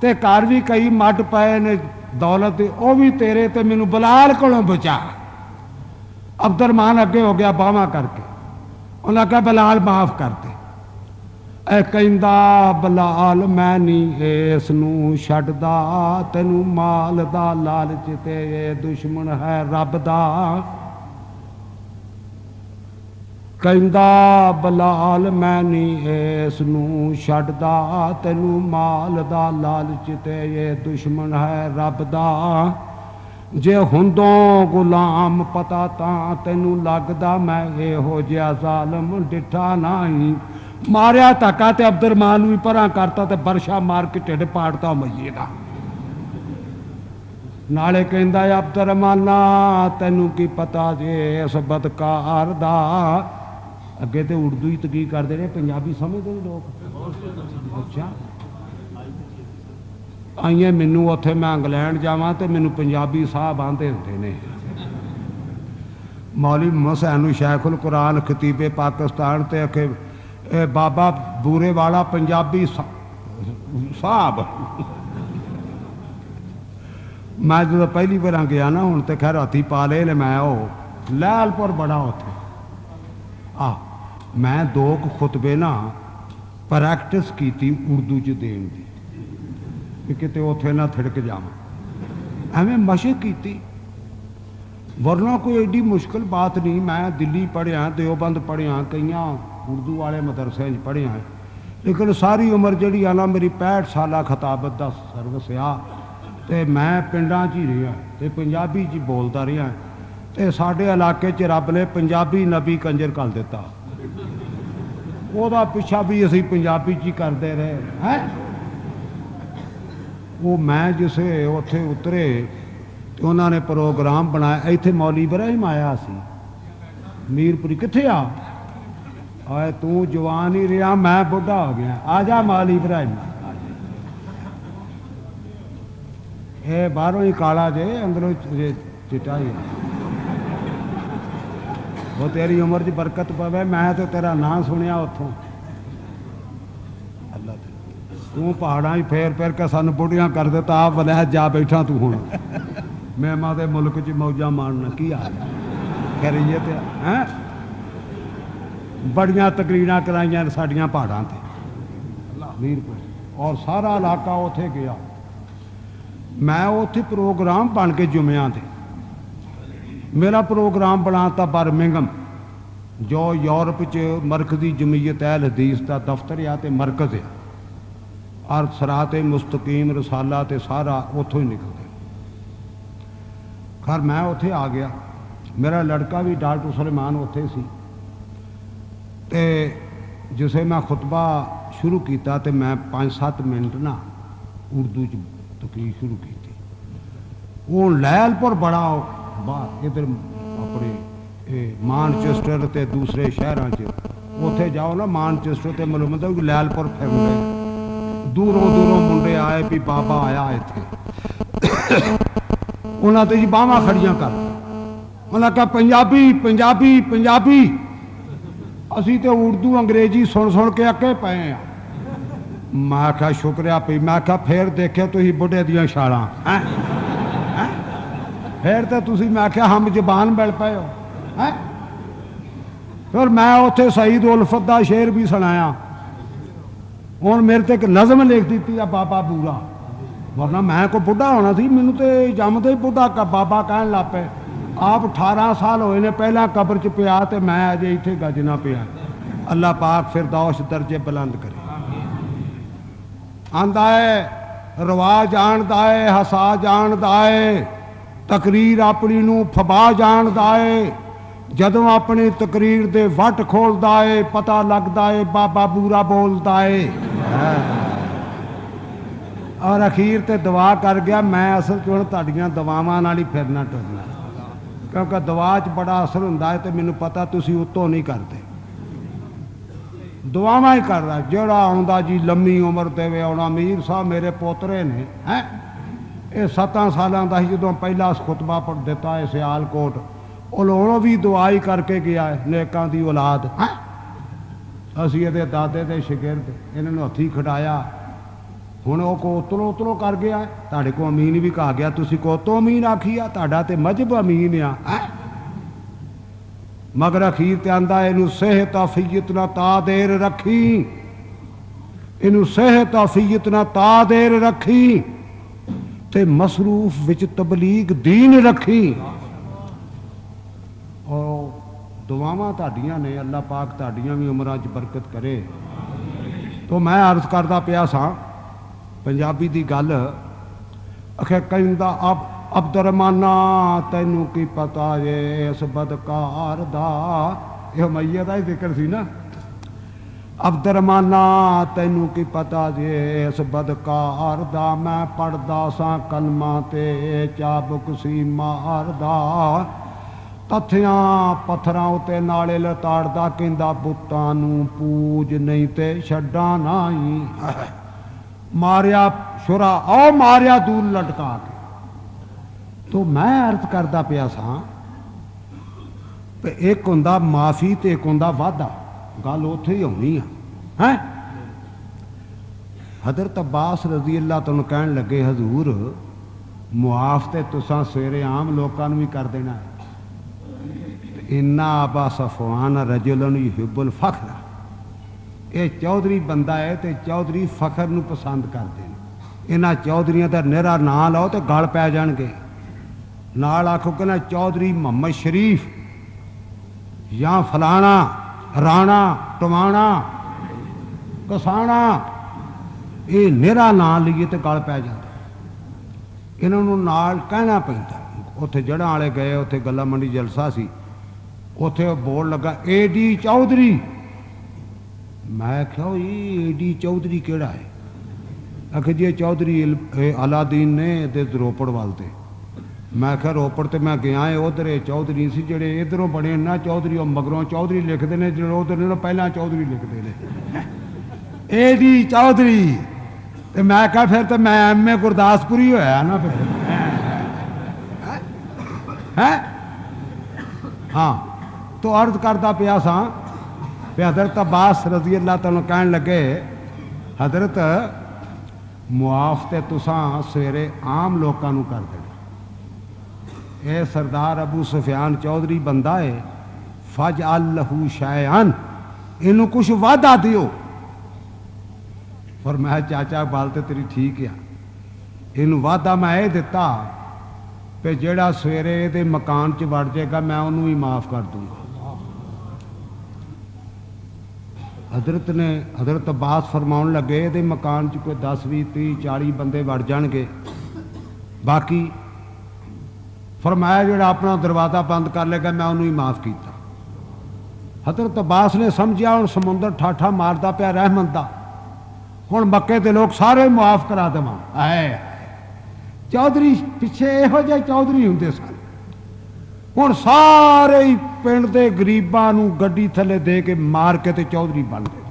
ते घर भी कई मट पे ने दौलत वो भी तेरे, ते मैनू बलाल को बचा। अब्दुल मान अगे हो गया बाहवां करके, उन्हें कहा बलाल माफ कर दे। कहंदा बलाल मैं नहीं इसनू छड्डदा, तैनू माल दा लालच ते दुश्मन है रब दा। कहंदा बलाल मैं नहीं इसनू छड्डदा, तैनू माल दा लालच ते दुश्मन है रब दा। जे हुंदों गुलाम पता तां तैनू लगदा मैं इहो जिहा ज़ालम डिठा नहीं। मारिया धक्का ते अब्दुल मान भी परा करता ते बरछा मार के ढिड पाड़ता मैये का। नाले कहंदा अब्दुरमाना तैनू की पता जे इस बदकार दा। अगे तो उर्दू ही तकी करते रहे, पंजाबी समझते नहीं लोग। अच्छा आइए मैनू उत्थे मैं इंग्लैंड जावां तो मैनू पंजाबी साहब आंदे होंदे ने। मौलवी मोहम्मद शैखुल कुरान खतीबे पाकिस्तान ते आखे बाबा बूरे वाला पंजाबी साहब। मैं जो पहली बार गया ना, हूँ तो खैर हथी पा ले मैं वो लैलपुर बड़ा उथे मैं 2 खुतबे ना प्रैक्टिस की उर्दू च देन दी कि किते उथे ना थिड़क जावां, एवें मशक की। वरना कोई एडी मुश्किल बात नहीं। मैं दिल्ली पढ़िया, देवबंद पढ़िया, कई उर्दू वाले मदरसे पढ़िया, लेकिन सारी उम्र जी ना मेरी 65 साल खताबत का सर्विस आ। तो मैं पिंडां च ही रहा तो पंजाबी च बोलता रहा। तो साढ़े इलाके च रब ने पंजाबी नबी कंजर कर दिता, वह पिछा भी असी पंजाबी च ही करते रहे हैं। वो मैं जिसे उत्थे उतरे तो उन्होंने प्रोग्राम बनाया। इत्थे मौलवी इब्राहिम आया सी मीरपुरी, कित्थे आए तू जवान ही रहा, मैं बुढ़ा हो गया, आ जा मौलवी इब्राहिम। ये बाहरों ही काला जे, अंदरों चिट्टा ही। वो तेरी उम्र च बरकत पवे। मैं तो तेरा नाम सुनिया उतों, अल्लाह तू पहाड़ा ही फेर फेर के सानू बुढ़िया कर देता, आप वलैत जा बैठा तू हूँ। मैं माते मुल्क च मौजा मारना की हाल खैरियत है। बड़िया तकरीर कराइया साड़ियाँ पहाड़ों से मीरपुर, और सारा इलाका उथे गया। मैं उथे प्रोग्राम बन के जुम्मिया थे। मेरा प्रोग्राम बनाता बर्मिंघम, जो यूरोप च मरकजी जमीयत अहल हदीस का दफ्तर आ ते मरकज़ है, और सराते मुस्तकीम रसाला ते सारा उतों ही निकलते। खैर मैं उथे आ गया, मेरा लड़का भी डॉक्टर सुलेमान उथे सी। ते जिसे मैं खुतबा शुरू किया तो मैं 5-7 मिनट ना उर्दू च तकरीर शुरू की। वो लैलपुर बड़ा बाहर इधर अपने मानचेस्टर ते दूसरे शहरों उथे जाओ ना, मानचेस्टर ते मतलब लैलपुर फिरने दूरों दूरों मुंडे आए भी बाबा आया इत्थे। उन्होंने तो जी बाहवां खड़ियां कर, उन्हें कहा पंजाबी पंजाबी पंजाबी। असी तो उर्दू अंग्रेजी सुन सुन के अके पे हैं। मैं क्या शुक्रिया पी। मैं क्या फिर देखे तुम बुढ़े दियां छालां हैं, फिर तो तुसी मैं क्या हम जबान मिल पाए हो हैं। फिर मैं उत्थे सईद उल्फत का शेर भी सुनाया। हुण मेरे ते एक नज़म लिख दी है बाबा बूरा, वरना मैं को बुढ़ा होना सी, मैनू तो जमदे ही बुढ़ा का बाबा कहन लग पे। आप 18 साल होए ने पहला कब्र च पिया तो मैं अजे इत्थे गजना पिया। अल्लाह पाक फिरदौस दर्जे बुलंद करे। आंदा है रवा जानदा है, हसा जानदा है, तकरीर अपनी नू फबा जानदा है। जदों अपनी तकरीर दे वट खोलदा है, पता लगदा है बाबा बूरा बोलदा है। और अखीर ते दुआ कर गया। मैं असल च हुण तुहाडीआं दुआवां नाल ही फिरना टुरना, क्योंकि दुआ च बड़ा असर हुंदा है। तो मैनू पता तुसीं उत्तों नहीं करते, दुआवां ही कर रहा। जोड़ा आउंदा जी लम्मी उम्र देवे। आउणा मीर साहब मेरे पोतरे ने हैं, ये 7 सालों का जो पहला खुतबा पढ़ दिता है सियालकोट, उन्होंने भी दुआई करके गया है, नेकां दी औलाद है। असी ये दादे के शिगिरद, इन्होंने हथी खटाया। हुण वो कोतलो उतलो कर गया है। तुहाडे को अमीन भी कहा गया, तुसी कोतो अमीन आखी आ, तुहाडा ते मजहब अमीन आ। मगर अखीर ते आंदा इनू सेहत आफियत ना ता देर रखी, इनू सेहत आफियत ना ता देर रखी, ते मसरूफ विच तबलीग दीन रखी। और दुआवां तुहाडीआं ने, अल्लाह पाक तुहाडीआं भी उमरां च बरकत करे। तो मैं अर्ज करदा पिया सां पंजाबी दी गल। आखे कहंदा अब्दुरमाना तैनू की पता जे इस बदकार दा, यह मैया का ही जिक्र सी ना। अब्दुरमाना तैनू की पता जे इस बदकार दा मैं पढ़दा सा कलमा ते चाबुक सी मारदा तथियां पत्थरां उत्ते नाले लताड़दा कहंदा पुत्तां नू पूज नहीं ते छड्डा नहीं मारिया शुरा आओ मारिया दूर लटका के। तो मैं अर्थ करदा पिया सा एक हुंदा माफी ते एक हुंदा वादा गल उत्थे ही होनी है। हजरत अब्बास रजी अल्लाह तुम कहन लगे हजूर मुआफ ते तुसां सवेरे आम लोगों भी कर देना है। इन्ना अबा सफवान रजुलन युहिब्बुल फखर ये चौधरी बंदा है तो चौधरी फखर नूं पसंद करते हैं। इन्हां चौधरियां दा निहरा नां लाओ तो गल पै जाणगे। नाल आखो कि ना चौधरी मोहम्मद शरीफ या फलाना राणा टवाणा कसाणा ये निहरा नां लीए तो गल पै जाता। इन्हों नाल कहना पैंदा। उत्थे जड़ां वाले गए उत्थे गल्ला मंडी जलसा सी उत्थे बोर्ड लगा एडी चौधरी। मैं आख्या एडी चौधरी केड़ा है? आखिर जी चौधरी अलादीन ने रोपड़ वाल ते। मैं आख्या रोपड़ तो मैं गया है उधर चौधरी से जोड़े इधरों बने ना चौधरी और मगरों चौधरी लिखते हैं जो उधर ने पहला चौधरी लिखते हैं एडी चौधरी। तो मैं कहा फिर तो मैं MA गुरदासपुरी होया ना फिर है। हाँ तो अर्ज करता पिया सा हजरत अब्बास रजी अल्लाह तआला कहन लगे हजरत मुआफ ते तुसां सवेरे आम लोगों नूं कर देना। ये सरदार अबू सुफियान चौधरी बंदा है फज अल्लहू शैअन इनू कुछ वादा दियो। पर मैं चाचा बाल तो तेरी ठीक है इन वादा मैं ये दिता कि जेड़ा सवेरे ये मकान च वड़ जाएगा मैं उन्होंने भी माफ़ कर दूंगा। हजरत अब्बास फरमाउन लगे ये मकान च कोई 10 20 30 40 बंदे वड़ जाएंगे बाकी फरमाया जोड़ा अपना दरवाज़ा बंद कर लेगा मैं उन्होंने ही माफ़ किया। हजरत अब्बास ने समझिया हूँ समुंदर ठाठा मारदा पिया रहमत दा हुण मक्के के लोग सारे मुआफ करा देवां। आए चौधरी पिछे इहो जिहे चौधरी हुंदे सन हुण सारे ही पिंड दे गरीबां नूं गड्डी थले दे के मार के ते चौधरी बन गए।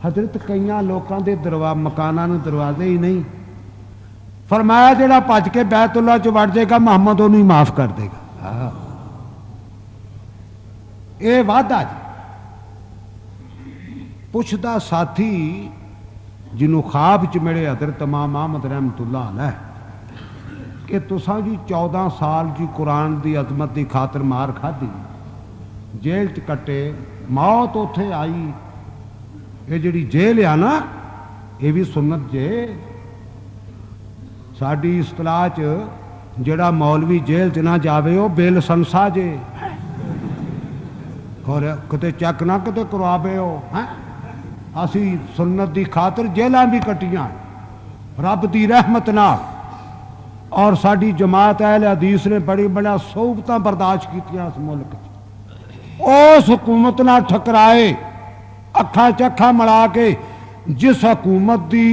हजरत कईयां लोकां दे मकानां नूं दरवाजे ही नहीं। फरमाया जेड़ा भज के बैतुल्ला च वड़ जाएगा मोहम्मद उन्होंने माफ कर देगा। ये वादा जी पुछदा साथी जिन्हों ख्वाब च मेरे हजरत इमाम अहमद रहमतुल्लाह अलैह कि तुसां जी 14 साल जी कुरान की अजमत की खातर मार खाधी जेल च कट्टे मौत उत्थे आई। ये जिहड़ी जेल आ ना ये भी सुन्नत जे साडी इस्तलाह च जेड़ा मौलवी जेल च ना जावे वो बेलसंसा जे और किते चेक ना किते करवावे हो हैं। असी सुन्नत की खातर जेलां भी कट्टियां रब की रहमत नाल और साडी जमात अहले हदीस ने बड़ी बड़ा सोबत बर्दाश्त कीतियां इस मुल्क उस हुकूमत नाल ठकराए अखा चखा मिला के जिस हुकूमत की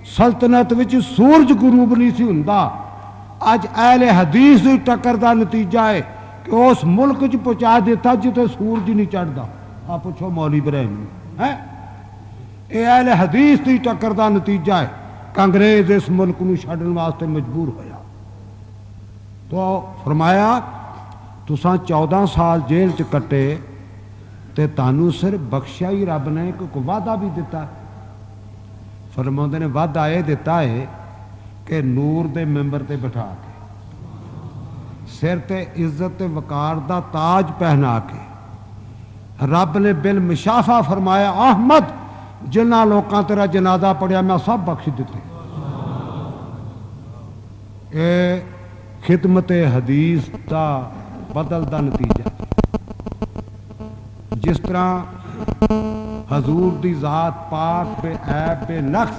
सल्तनत विच सूरज गुरूब नहीं सी हुंदा अज अहले हदीस की टक्कर का नतीजा है कि उस मुल्क च पहुँचा दिता जिथे सूरज नहीं चढ़ता। आ पुछो मौली इब्राहिम है ये अहले हदीस की टक्कर का नतीजा है कि अंग्रेज इस मुल्क को छड्डण वास्ते मजबूर होया। तो फरमाया तुसां 14 साल जेल च कट्टे ते तानू सिर्फ बख्शिया ही रब ने एक वादा भी दिता। फरमाउंदे ने वादा यह दिता है कि नूर दे मैंबर ते बिठा के सिर ते इज्जत ते वकार दा ताज पहना के रब ने बिल मुशाफा फरमाया अहमद जिन्हां लोकां तेरा जनाजा पढ़िया मैं सब बख्श दिते। ये खिदमत हदीस का बदलदा नतीजा जिस तरह हजूर दी जात पाक बे ऐब बे नक्स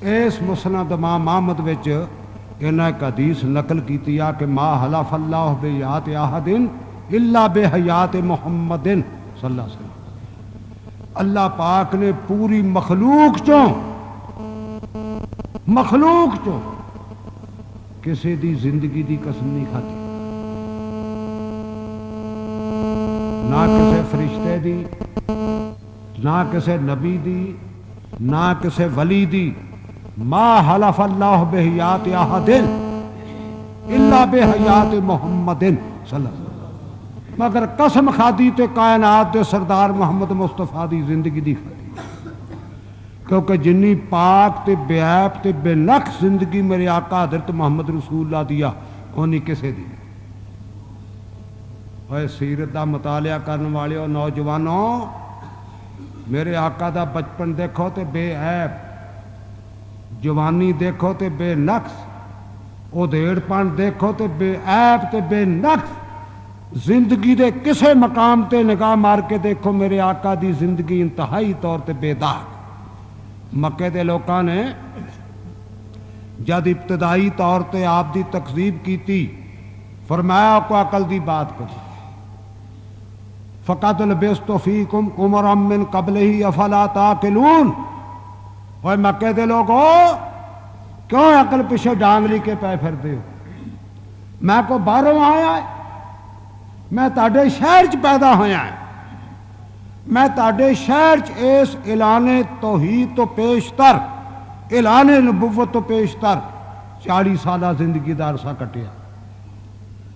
इस मुसनद इमाम अहमद विच इन्हें एक हदीस नकल की कि मा हलफ अल्लाह बे यात आहदिन इल्ला बे हयात मुहम्मदिन सल्लल्लाहु अलैहि वसल्लम। अल्लाह पाक ने पूरी मखलूक चो किसी दी जिंदगी दी कसम नहीं खाती, ना किसी फरिश्ते दी, ना किसी नबी दी, ना किसी वली दी। मा हलफ अल्लाह बेहयात अहदिन इल्ला बेहयात मुहम्मदिन सल्लल्लाहु अलैहि वसल्लम, मगर कसम खादी तो कायनात दे सरदार मुहम्मद मुस्तफा दी जिंदगी दी खादी, क्योंकि जिन्नी पाक ते बेऐब ते बेनक्स जिंदगी मेरे आका हजरत मुहम्मद रसूलुल्लाह दिया उन्नी किसे दी। ओए सीरत दा मुतालिया करने वाले नौजवानों, मेरे आका दा बचपन देखो तो बेऐब, जवानी देखो तो बेनक्स, उधेड़पन देखो तो बेऐब ते बेनक्स, जिंदगी दे किसे मकाम ते निगाह मार के देखो मेरे आका दी जिंदगी इंतहाई तौर ते बेदाग। मक्के दे लोकां ने जब इब्तदाई तौर ते आप दी तकजीब की थी, फरमाया को अकल दी बात करो, फ़क़द लबिस्तु फ़ीकुम उमरम मिन क़ब्लिही अफ़ला ताक़िलून। ओए मक्के दे लोगो, क्यों अकल पिछे डांगली के पै फिरदे हो? मैं को बाहरों आया है, मैं ताडे शहर च पैदा होया है, मैं ताडे शहर च इस ऐलाने तौहीद तो पेशतर, ऐलाने नबुव्वत तो पेशतर 40 साल जिंदगी का अरसा कटिया।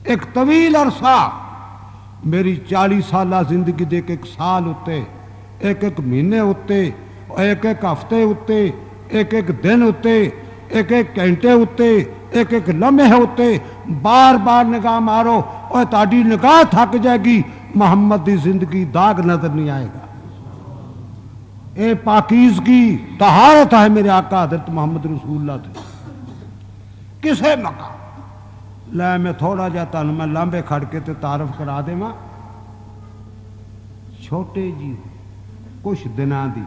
एक तवील अरसा मेरी 40 साल जिंदगी दे एक साल उत्ते, एक एक महीने उत्ते, एक एक हफ्ते उत्ते, एक एक दिन उत्ते, एक एक घंटे उत्ते, एक एक लम्हे उत्ते बार बार निगाह मारो और ताड़ी निगाह थक जाएगी, मोहम्मद की जिंदगी दाग नजर नहीं आएगा। ये पाकीज़गी तहारत है मेरे आका हज़रत मोहम्मद रसूलुल्लाह दी किसे मकाम। लै मैं थोड़ा जा तुहानू मैं लांबे खड़ के ते तारफ करा देवां। छोटे जी कुछ दिनां दी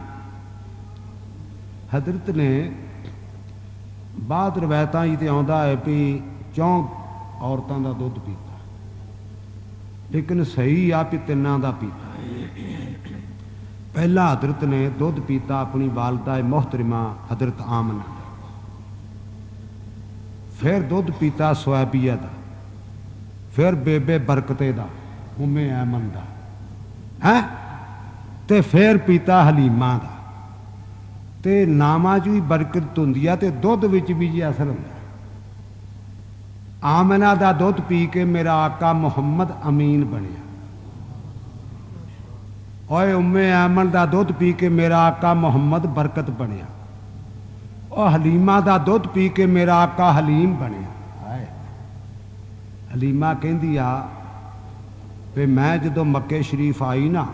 हजरत ने बाद रवायतां ही ते आउंदा है भी 4 औरतां दा दुध पीता, लेकिन सही आ भी 3 दा पीता। पहला हजरत ने दुध पीता अपनी वालदा मोहतरिमा हजरत आमना, फिर दुध पीता सुहैबिया दा, फिर बेबे बरकते दा उम्मे ऐमन दा है, ते फिर पीता हलीमा दा। ते नामां च भी बरकत हुंदी है ते दुध विच भी जी असर हुंदा। आमना दा दुध पी के मेरा आका मुहम्मद अमीन बनया, और उम्मे ऐमन दा दुध पी के मेरा आका मुहम्मद बरकत बनया, और हलीमा दा दुध पी के मेरा आका हलीम बनया। हलीमा कहंदी आ भी मैं जदों मक्के शरीफ आई ना,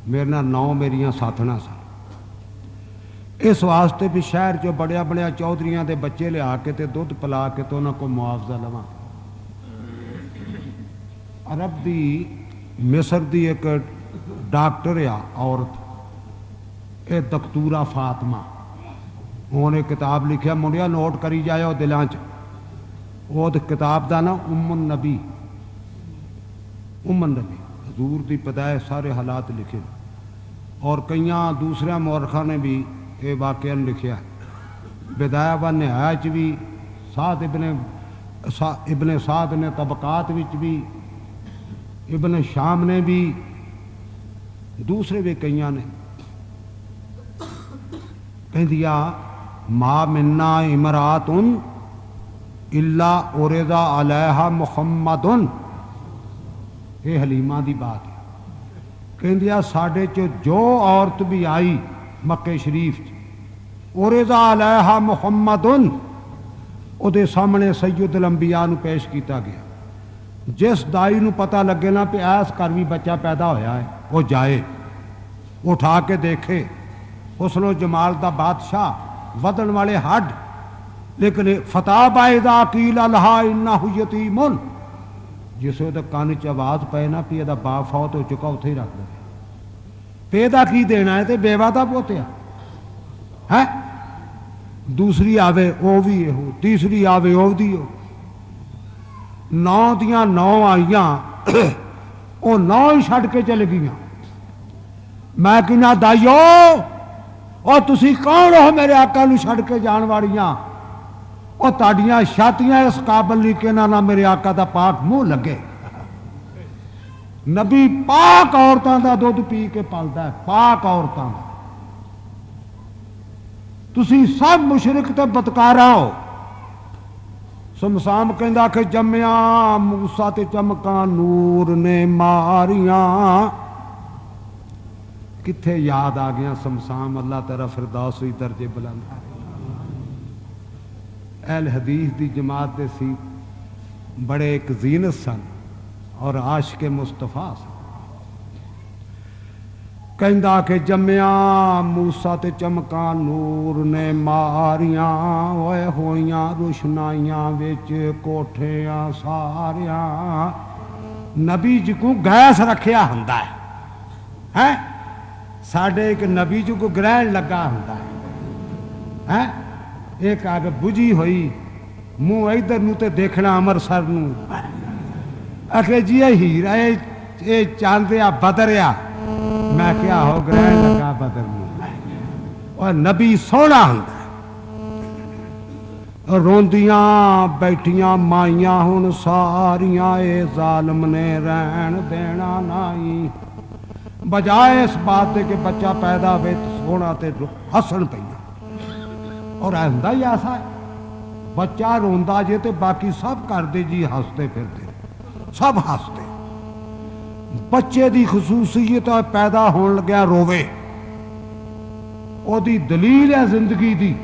मेरे नाल 9 मेरियां साथना सन, इस वास्ते भी शहर चो बड़िया बड़िया चौधरियां दे बच्चे लिया के ते दुध पिला के तो उन्होंने को मुआवजा लवां। अरब दी मिस्र दी एक डॉक्टर आ औरत, ये दकतूरा फातिमा, उन्हें किताब लिखिया, मुंडिया नोट करी जाओ दिलों च, वो किताब का ना उम्मुन नबी, उम्मुन नबी हजूर की पैदाइश सारे हालात लिखे, और कई दूसरे मौरखा ने भी ये वाकया लिखा। बिदाया व निहाया भी साद इबन साद ने तबकात भी, इबन शाम ने भी, दूसरे भी कई ने कहदिया मा मिन्ना इमरातुन इल्ला उरिदा अलैहा मुहम्मदुन। ये हलीमा की बात है। कहदिया साडे च जो औरत भी आई मक्के शरीफ उरिदा अलैहा मुहम्मदुन, उहदे सामने सैयदुल अंबिया नूं पेश किया गया। जिस दाई नूं पता लगे ना कि इस घर भी बच्चा पैदा होया है, वो जाए उठा के देखे, हुस्नो जमाल दा बादशाह, वदन वाले हड, लेकिन फता बायदा कील अलहा इन्नहु यतीमुन, जिस वो कान च आवाज पे ना भी बाप फौत हो चुका उत्थे ही रख दे, पेदा की देना है तो बेवा का पोतिया है। दूसरी आवे वो भी हो, तीसरी आवे वो दी हो, 9 दियां 9 आईयां, वो 9 ही छड़ के चल गई। मैं कहना दाइयो और तुसी कौन हो मेरे आका नूं छड़ के जान वालियां, और ताड़ियां छातियां इस काबल नहीं कि ना मेरे आका दा पाक मुंह लगे। नबी पाक औरतां दा दुध पी के पलदा है, पाक औरतां दा। तुसी सब मुशरिक ते बदकारा हो। शमशान कहंदा कि जम्मिया मूसा ते चमका नूर ने मारियां। किथे याद आ गया शमशान, अल्लाह तेरा फिरदौस ही दर्जे बुलंद। अहल हदीस दी जमात दे सी, बड़े एक जीनत सन और आशिक मुस्तफा सन। कहंदा कि जम्मिया मूसा ते चमका नूर ने मारियां, ओए होइयां रोशनाइयां विच कोठियां सारियां। नबी जी को गैस रखिया हुंदा है, साडे एक नबी जी को ग्रहण लगा हुंदा है। एक अग बुझी हुई, मुंह इधर नूं ते देखना अमृतसर नूं। आखे जी हीरा ये चांदिया बदरिया। मैं क्या हो ग्रहण लगा बदर में। और नबी सोना हुंदा। रोंदियां बैठियां माइयां हुण सारियां, ए जालम ने रहन देना नाई। बजाए इस बात दे कि बच्चा पैदा होवे सोना ते हसन पईया। और हुंदा ही ऐसा है, बच्चा रोंदा जे ते बाकी सब करदे जी हसते फिरदे, सब हसते। बच्चे की खसूसियत पैदा होने लग्या रोवे, ओदी दलील है जिंदगी दी।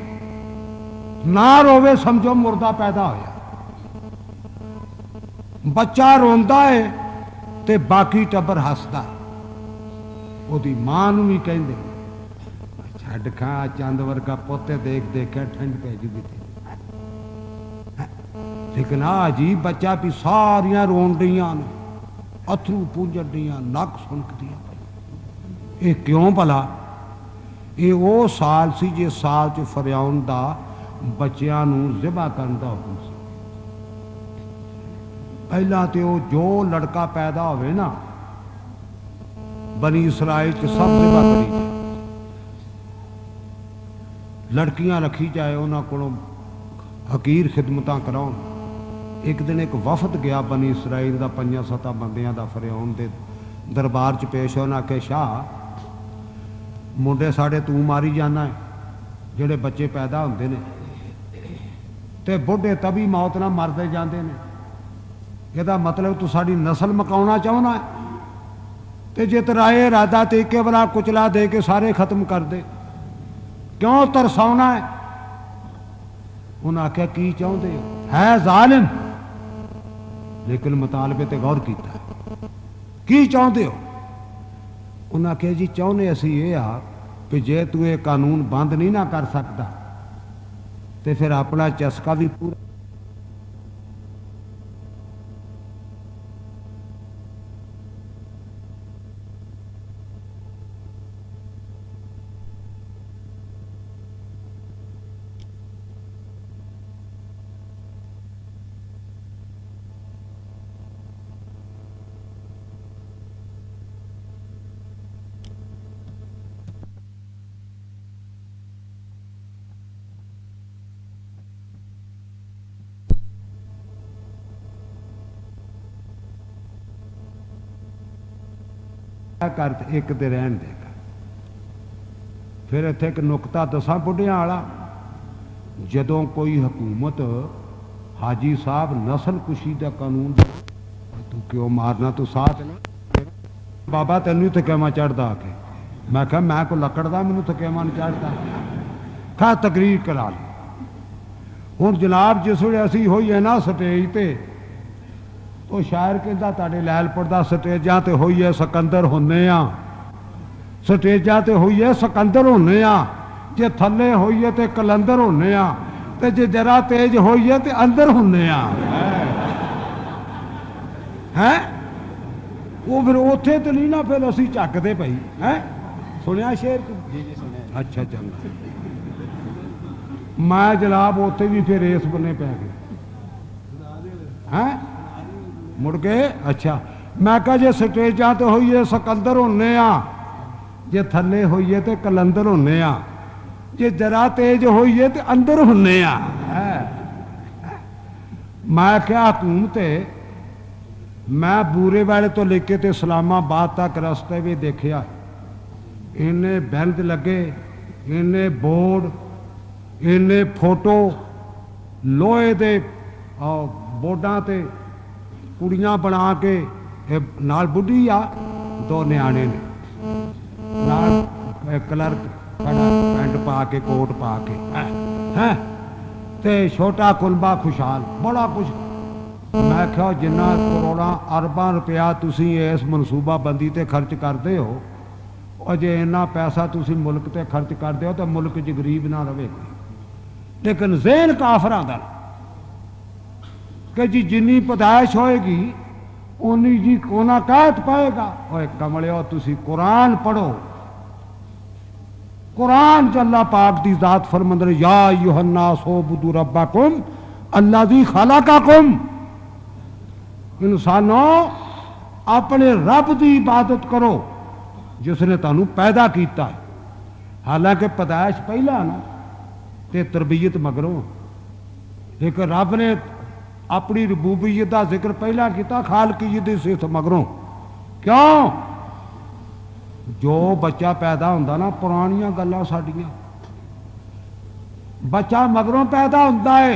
ना रोवे समझो मुर्दा पैदा होया। बच्चा रोंदा है ते बाकी टब्बर हसदा। ओदी मां नूं भी कहंदे छड्ड खा चंद वर्गा पोते देख देख के ठंड पै जूगी। लेकिन अजीब बच्चा भी सारियां रोन रहियां ने, अथरू पूंजन दियां, नक सुनकदियां। ये क्यों भला? ये वो साल सी जिस साल च फरियाउन दा बच्चियां नूं ज़िबा करन दा हुक्म सी। पहला तो वो जो लड़का पैदा होवे ना, बनी इसराइल च सब ज़िबा करी जाए, लड़कियां रखी जाए, उन्होंने को हकीर खिदमतां कराउन। एक दिन एक वफद गया बनी इसराइल का 5-7 बंदियां दा फरियाउन दे दरबार च पेश होना कि शाह मुंडे साढ़े तू मारी जाना है, जेड़े बच्चे पैदा होंदे ने ते बुढ़े तभी मौत ना मरते जाते हैं। यदा मतलब तू साड़ी नस्ल मकाउना चाहना है, तो जे तेरा ये इरादा ते के बरा कुचला दे के सारे खत्म कर दे, क्यों तरसाउना है? उन्हें आख्या की चाहते है जालिम, लेकिन मुतालबे ते गौर किया की चाहते हो? उन्हें आख्या जी चाहने असी ये आ कि जे तू ये कानून बंद नहीं ना कर सकता तो फिर अपना चस्का भी पूरा कर एक दे रहन देगा। फिर इत्थे एक नुकता दसा बुढ़िया वाला, जदों कोई हुकूमत हाजी साहब नस्ल कुशी का कानून, तू क्यों मारना, तू साथ ना बाबा तेनू थकेवा चढ़ता आके। मैं क्या मैं को लकड़दा मैनू थकेवा नहीं चढ़ता, खा तकरीर करा ली। हुण जनाब जिस वे असी होईए ना स्टेज पे, तो शायर कहता ताड़े लैलपुर दा स्टेजां ते होईए सिकंदर होने आ, स्टेजां ते होईए सिकंदर होने आ, जे थले होईए ते कलंदर होने आ, ते जे जरा तेज होईए ते अंदर होने आ। हैं वो फिर उथे तो नहीं ना फिर असी झकदे पई। हैं सुनिया शेर? अच्छा चंगा। मैं जनाब उथे भी फिर इस बने पै गए। हैं मुड़ गए? अच्छा मैं कहा जे स्टेजां ते होईए सिकंदर होने आ, जे थले होइए तो कलंदर होने आ, जे जरा तेज होइए तो अंदर होने आ। मैं क्या हुकूमत मैं बूरे वाले तो लेके तो इस्लामाबाद तक रस्ते भी देखा, इन्ने बैंड लगे, इन्ने बोर्ड, इन्ने फोटो लोहे दे बोर्डां ते कुड़ियां बना के, नाल बुढ़ी आ, दो न्याणे ने नाल क्लर्क खड़ा पैंट पा के कोट पा के हैं ते छोटा कुलबा खुशहाल बड़ा कुछ। मैं क्या जिन्ना करोड़ा अरबा रुपया तुसी इस मनसूबाबंदी ते खर्च करते हो, और जे इन्ना पैसा तुसी मुल्क ते खर्च करते हो तो मुल्क च गरीब ना रहे। लेकिन ज़हन काफरा दा कि जी जिन्नी पैदाइश होएगी उन्नी जी कोना कहत पाएगा। ओए कमलियो तुसी कुरान पढ़ो, कुरान च अल्लाह पाक दी जात फरमांदे ने या अय्युहन्नास उबुदू रब्बकुम अल्लज़ी खलक़कुम, इंसानों अपने रब की इबादत करो जिसने तुहानू पैदा किया है। हालांकि पैदाइश पहला ना ते तरबियत मगरों, लेकिन रब ने अपनी रबूबियत का जिक्र पहला किया, खालकियत की सिफत मगरों। क्यों? जो बच्चा पैदा होंदा ना, पुरानियां गल्लां साडियां, बच्चा मगरों पैदा होंदा है।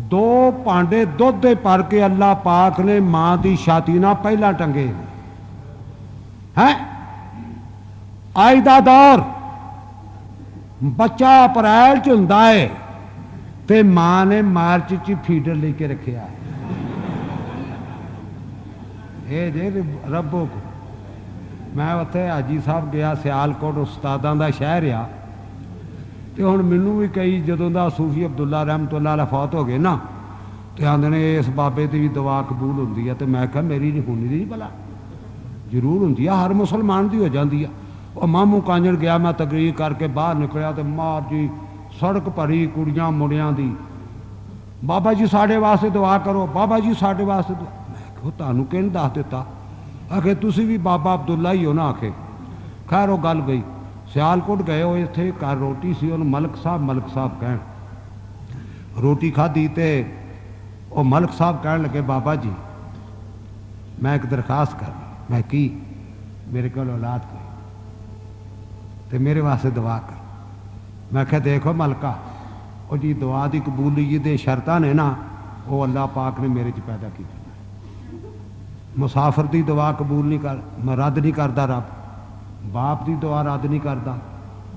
दो भांडे दुध दे भर के अल्लाह पाक ने मां की छाती ना पहला टंगे हैं। अज दा दौर बच्चा अप्रैल च हुंदा है ते मां ने मार्च च फीडर लेके रखिया है। ये जे रब्बो को मैं उत्थे हाजी साहब गया, सियालकोट उस्तादां दा शहर आ, तो हुण मैनू भी कई जदों दा सूफी अब्दुल्ला रहमतुल्लाह अलैह फौत हो गए ना, तो आंदे ने इस बाबे की भी दुआ कबूल होंदी है। तो मैं कहा मेरी नहीं होनी नहीं भला, जरूर होंदी है, हर मुसलमान की हो जाती है। और मामू कांजड़ गया, मैं तकरीर करके बाहर निकलिया तो मार जी सड़क भरी कुड़ियां मुंडियां दी, बाबा जी साढ़े वास्ते दुआ करो, बाबा जी साढ़े वास्ते दुआ। मैं कहा तुहानू किहने दस दिता? आखे तुसी भी बाबा अब्दुल्ला ही हो ना। आखे खैर वो गल गई। सियालकोट गए हो, इत्थे घर रोटी सी, उन्होंने मलक साहब कहन, रोटी खाधी तो वह मलक साहब कह लगे बाबा जी मैं एक दरखास्त कर। मैं की? मेरे को औलाद कोई, तो मेरे वास्ते दुआ कर। मैं क्या देखो मलका, और जी दुआ की कबूलियत दे शर्तां ने ना, वो अल्लाह पाक ने मेरे च पैदा की। मुसाफिर की दुआ कबूल नहीं कर, मैं रद्द नहीं करता रब, बाप की दुआ रद्द नहीं करता,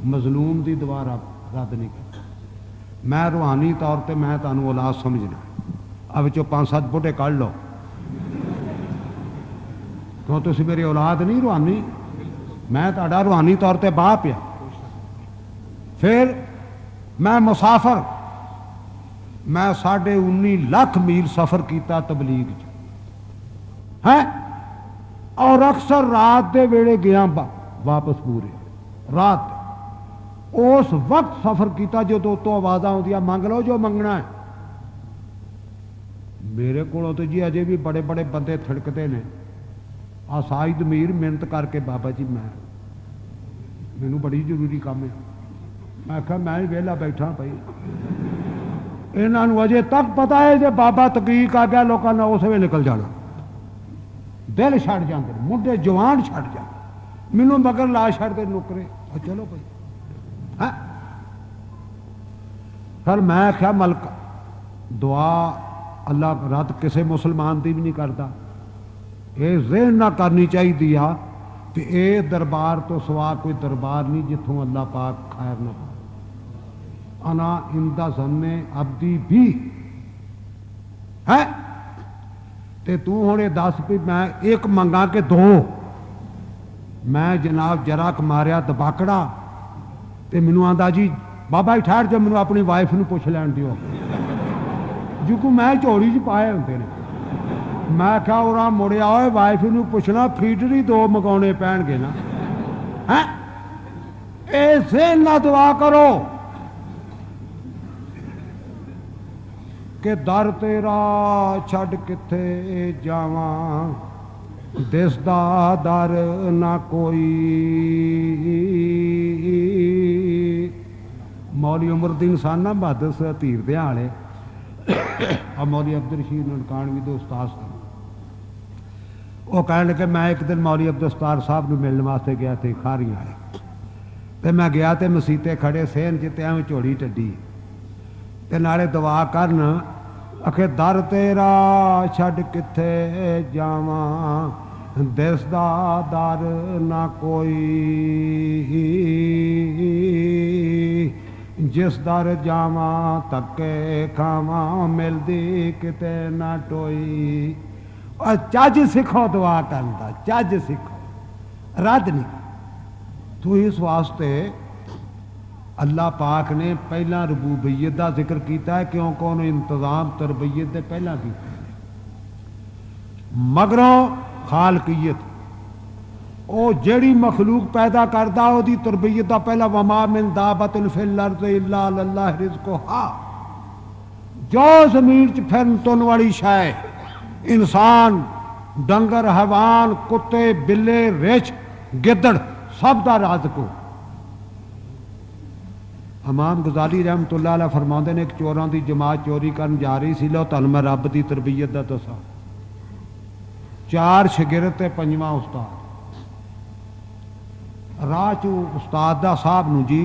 मजलूम की दुआ रद्द नहीं करता। मैं रूहानी तौर पर मैं तुहानू औलाद समझना, अब चो 5-7 बुढ़े कढ़ लो, क्यों तुसी मेरी औलाद नहीं रूहानी, मैं तुहाडा रूहानी तौर पर बाप आ। फिर मैं मुसाफर, मैं 19.5 लाख मील सफ़र किया तबलीग च है, और अक्सर रात के वेले गया वापस पूरे रात। उस वक्त सफर किया जो तो आवाज़ आउंदियां मंग लो जो मंगना है। मेरे को तो जी अजे भी बड़े बड़े बंदे थिड़कते ने, आ साइद मीर मिहनत करके बाबा जी मैनू बड़ी जरूरी काम है। मैं कहा मैं ही वेला बैठा भाई, इन्हों अजे तक पता है जो बाबा तकरीर कर गया लोगों ने उस वे निकल जाना, दिल छड़ जाते, मुंडे जवान छड़ जाते, मैनू मगर ला छड़ते नुकरे। चलो भाई है। फिर मैं क्या मलक दुआ अल्लाह रद्द किसी मुसलमान की भी नहीं करता। ये ज़हन ना करनी चाहिए आ कि ये दरबार तो सवा कोई दरबार नहीं जिथों अल्लाह पाक खैर ना पाए। अना इंदा ज़न्ने अब्दी भी है। ते तू हुण ये दस भी मैं एक मंगा के दो। मैं जनाब जरा मारिया दबाकड़ा ते मैनू आंदा जी बाबा जी ठहर जा, मैनू अपनी वाइफ नू पुछ लैन दिओ, जिको मैं झोली च पाए होंदे ने। मैं क्या उरा मुड़िया होए वाइफ नू पुछना फीडर ही 2 मंगाने पैणगे ना है। ऐसे ना दुआ करो कि दर तेरा छड़ किथे जावां, दिसदा दर ना कोई। मौली उमरदीन साना बहादुर स धीर दे आले और मौली अब्दुल रशीद ननकानवी दे उस्ताद सन। वो कहने लगे मैं एक दिन मौली अब्दुल सत्तार साहब को मिलने वास्ते गया थे खारियां वाले, तो मैं गया तो मसीते खड़े सेन च एवं झोड़ी टड्डी ते नाले दुआ करन आखे दर तेरा छड़ किथे जावा दिसदा दर ना कोई। जिस दर जावा धक्के खावा मिलदी किते ना टोई। और चज सिखो दुआ करता, चज सिखो, रद्द नहीं। तो इस वास्ते अल्लाह पाक ने पहला रबूबियत का जिक्र किया है, क्योंकि उन्होंने इंतजाम तरबीयत के पहला किया, मगरों खालकियत। वो जेड़ी मखलूक पैदा करता उसकी तरबीयत का पहला वमा मिन दाबतिन फिल अर्ज़ इल्ला अल्लाह रिज़्क़ुहा। जो जमीन च फिरन तुरन वाली शय, इंसान, डंगर, हैवान, कुत्ते, बिल्ले, रिछ, गिदड़, सब का राज़िक़। इमाम गजाली रहमतुल्लाह अलैह फरमाते ने एक चोरों की जमात चोरी करन जा रही सी। लो तुहानूं मैं रब की तरबीयत का दसा। 4 शागिर्द ते 5वां उस्ताद। राह च उस्ताद दा साहब नूं जी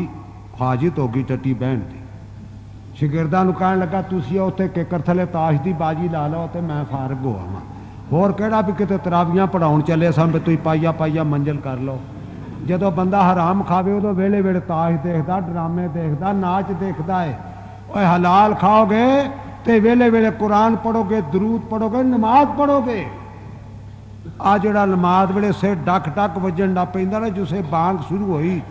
हाजत हो गई टट्टी बहन की। शागिर्दां नूं कहण लगा तुसीं उत्थे किकर थले ताश की बाजी ला लो तो मैं फारग हो आवां, होर किहड़ा भी किते तरावियां पढ़ाउण चले सन भी तुसीं पाइया पाइया मंजिल कर लो। जदों बंदा हराम खावे उदों वेले वेले ताश देखदा, ड्रामे देखदा, नाच देखदा है। ओए हलाल खाओगे तो वेले वेले कुरान पढ़ोगे, दरूद पढ़ोगे, नमाज पढ़ोगे। आ जिहड़ा नमाज वेले सिर डक डक वजन लग पैंदा ना, जिसे बांग शुरू होई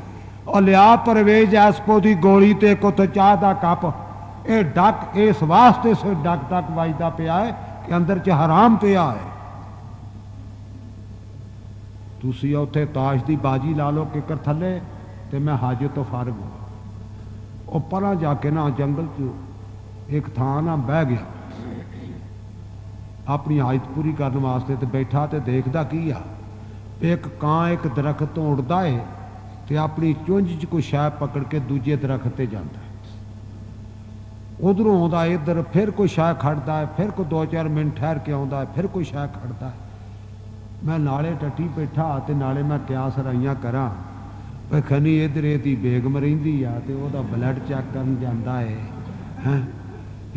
और लिया परवेज एसपो दी गोली ते कुछ चाह दा कप, ये डक इस वास्ते सिर डक डक वजदा पिया है कि अंदर च हराम पिया है। तुसी उत्थे ताश की बाजी ला लो किकर थले तो मैं हाजत तो फारग हुआ। और परा जाके ना जंगल च एक थां ना बह गया अपनी हाजत पूरी करने वास्ते, तो बैठा तो देखदा की आ, एक कां एक दरख्त तो उड़दा है तो अपनी चुंझ च कोई शै पकड़ के दूजे दरख्त ते जांदा है। उधरों आउंदा इधर, फिर कोई शै खड़दा है, फिर कोई 2-4 मिनट ठहर के आउंदा है, फिर कोई शै खड़दा है। मैं नाले टट्टी बैठा तो नाले मैं क्या सराइयां करा भाई खनी इधर एदी बेगम रहिंदी आ ते ओदा ब्लड चैक करन जांदा है,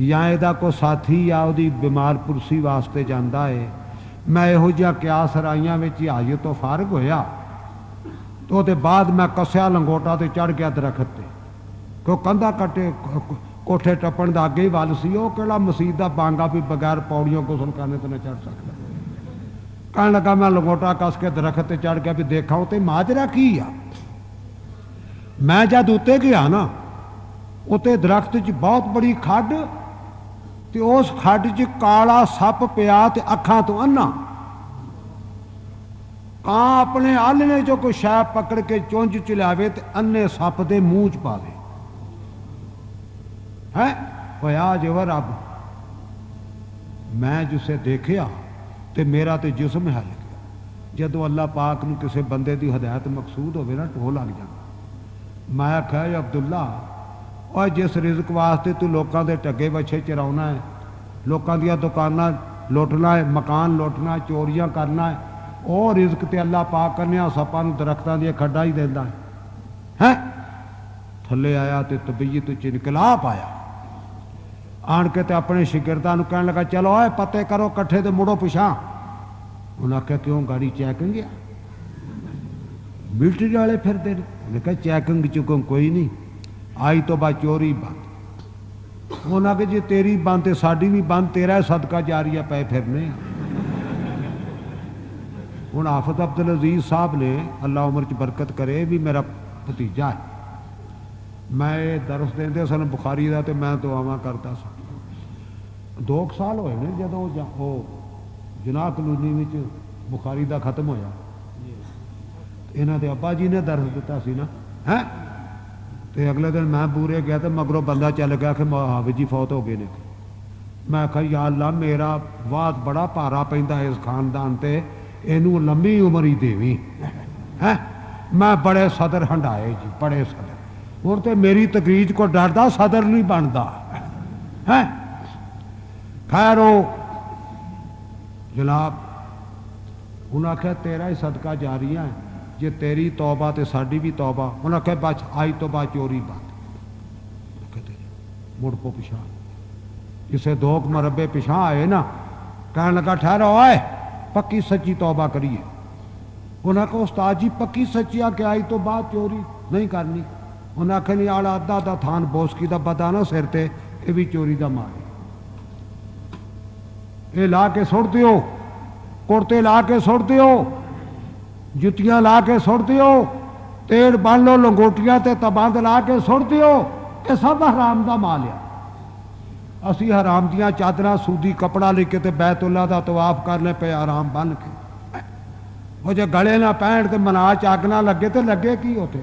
या इहदा कोई साथी आ ओदी बीमार पुरसी वास्ते जांदा है। मैं इहो जिहा क्या सराइयां विच हाजत तो फारग होया तो ਉਹਦੇ बाद मैं कसिया लंगोटा तो चढ़ गया दरख्त ते। क्यों कंधा कट्टे कोठे टप्पण दा अगे ही वल सी, वो किहड़ा मसीत दा बांगा भी बगैर पौड़ियों गुसल करने तो न चढ़ सकता। कहने लगा मैं लंगोटा कस के दरख्त ते चढ़ गया भी देखा उते माजरा की आ। मैं जद उत्ते गया ना, उत्ते दरख्त च बहुत बड़ी खड्ड ते उस खड्ड च काला सप पिया ते अखां तो अन्ना। कां अपने आलने चो कोई शै पकड़ के चुंझ च लियावे ते अन्ने सप दे मूँह च पावे है। होया जेवर रब। मैं जिसे देखिया तो मेरा तो जिस्म हिल गया। जदों अल्लाह पाक नूं किसी बंदे की हदायत मकसूद होवे ना टोह लग जाता। मैं आख्या अब्दुल्ला और जिस रिज़्क वास्ते तू लोगों के टगे बछे चराउना है, लोगों दी दुकानां लुटना है, मकान लुटना है, चोरियां करना है, और रिज़्क ते अल्लाह पाक करने सपां नूं दरख्तां दी खड्डां ही देंदा है। थले आया तो तबीयत च इनकलाब आया। आन के ते अपने शिगिरदां नूं कहण लगा चलो आए पते करो कट्ठे तो मुड़ो पिछा। उन्हें आख्या क्यों गाड़ी चैकिंग आ, मिलिटरी वाले फिरदे ने। उन्हें कहा चैकिंग चुकिंग कोई नहीं, आई तो बाद चोरी बंद। उन्हें आख्या जी तेरी बंद तो साडी भी बंद, तेरा सदका जारिया पै फिरने। हुण आफत अब्दुल अजीज साहब ने अल्लाह उम्र च बरकत करे भी मेरा भतीजा है। मैं दरस देंदे सन बुखारी का तो मैं दुआवां करता सा। 2 साल होए ने जदों वो जनाह कलोनी में बुखारी का खत्म होया, इन्हां दे अब्बा जी ने दरस दिता सी ना है। तो अगले दिन मैं पूरे गया तो मगरों बंदा चल गया कि हाफिज जी फौत हो गए ने। मैं आख्या या अल्लाह मेरा वाद बड़ा भारा पैंदा इस खानदान ते, इनू लंबी उम्र ही देवी है। मैं बड़े सदर हंडाए जी, बड़े सदर। हुण तो मेरी तकरीज को डरदा सदर नहीं बनता है। खैर वो जनाब उन्हें आख्या तेरा ही सदका जारी है, जे तेरी तौबा तो साडी भी तौबा। उन्हें आख्या बस आज तो बाद चोरी बंद। मुड़ पो पिछा किसे 2 मरबे पिछा आए ना, कहने लगा ठहरो आए पक्की सच्ची तौबा करिए। उन्हें कहा उस्ताद जी पक्की सच्ची आ के आई तो बाद चोरी नहीं करनी। उन्हें आख्या नहीं आला अद्धा अद्धा थान बोसकी का बदा ना सिर ते, ये भी चोरी का माल है। ये ला के सुट दियो, कुर्ते ला के सुट दियो, जुतियां ला के सुट दियो, तेड़ बन लो लंगोटियां ते तबंद ला के सुट दियो। ये सब हराम का माल है। असी हराम दियां चादरां सूदी कपड़ा लेके ते बैतुल्ला दा तवाफ करने पे आराम बन के। वो जो गले ना पैण ते मना च अग ना लगे तो लगे की उथे।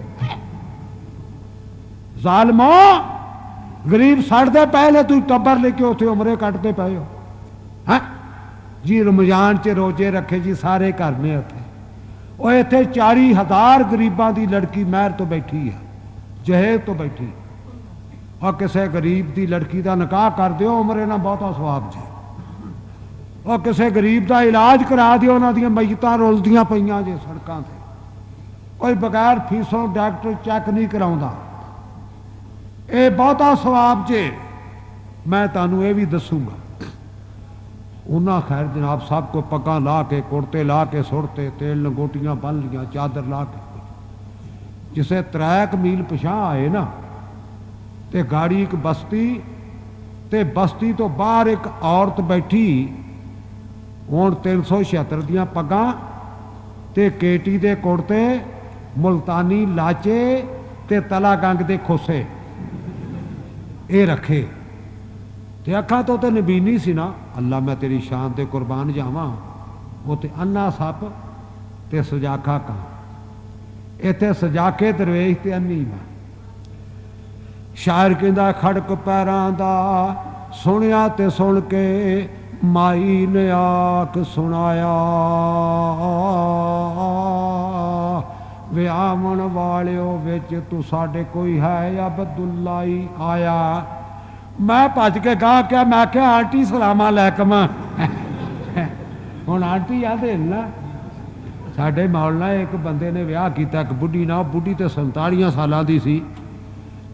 जालमो गरीब सड़ते पहले तू टब्बर लेके उथे उमरे कटते पे हो है जी। रमजान च रोजे रखे जी सारे घर में उथे। वो इतने 40,000 गरीबां की लड़की महर तो बैठी है, जहेज तो बैठी। और किसी गरीब की लड़की का निकाह कर दियो उमरे ना बहुता सवाब जी। और किसी गरीब का इलाज करा दियो, उन्होंने मैयतां रुलदियां पईयां जे सड़कों से, कोई बगैर फीसों डॉक्टर चैक नहीं कराउंदा। ये बहुता सवाब जे। मैं तुहानूं ये भी दसूंगा। उन्हें खैर जनाब सब को पग्गां ला के कुर्ते ला के सुरते, तेल लंगोटियां बन लिया, चादर ला के जिसे 3 मील पिछा आए ना ते गाड़ी एक बस्ती ते बस्ती तो बाहर एक औरत बैठी। हुण 376 दियां पग्गां ते केटी दे कुर्ते, मुल्तानी लाचे ते तला गंग दे खोसे ये रखे ते अखा तो नबीनी सी ना। अल्लाह मैं तेरी शान ते कुर्बान जावां। वो ते अन्ना सप ते सजाखा का, इत्थे सजाके दरवेश ते अन्नी मैं। शायर कहंदा खड़क पैरां दा सुनिया ते सुन के माई ने आख सुनाया, विआवण वालिओ विच तू साडे कोई है अब्दुल्ला ही आया। मैं भज के गाह क्या, मैं क्या आंटी सलामा लैकम। हुण आंटी आदे ना साडे मौलना एक बंदे ने विआह किया एक बुढ़ी ना, बुढ़ी तो 47 सालों की सी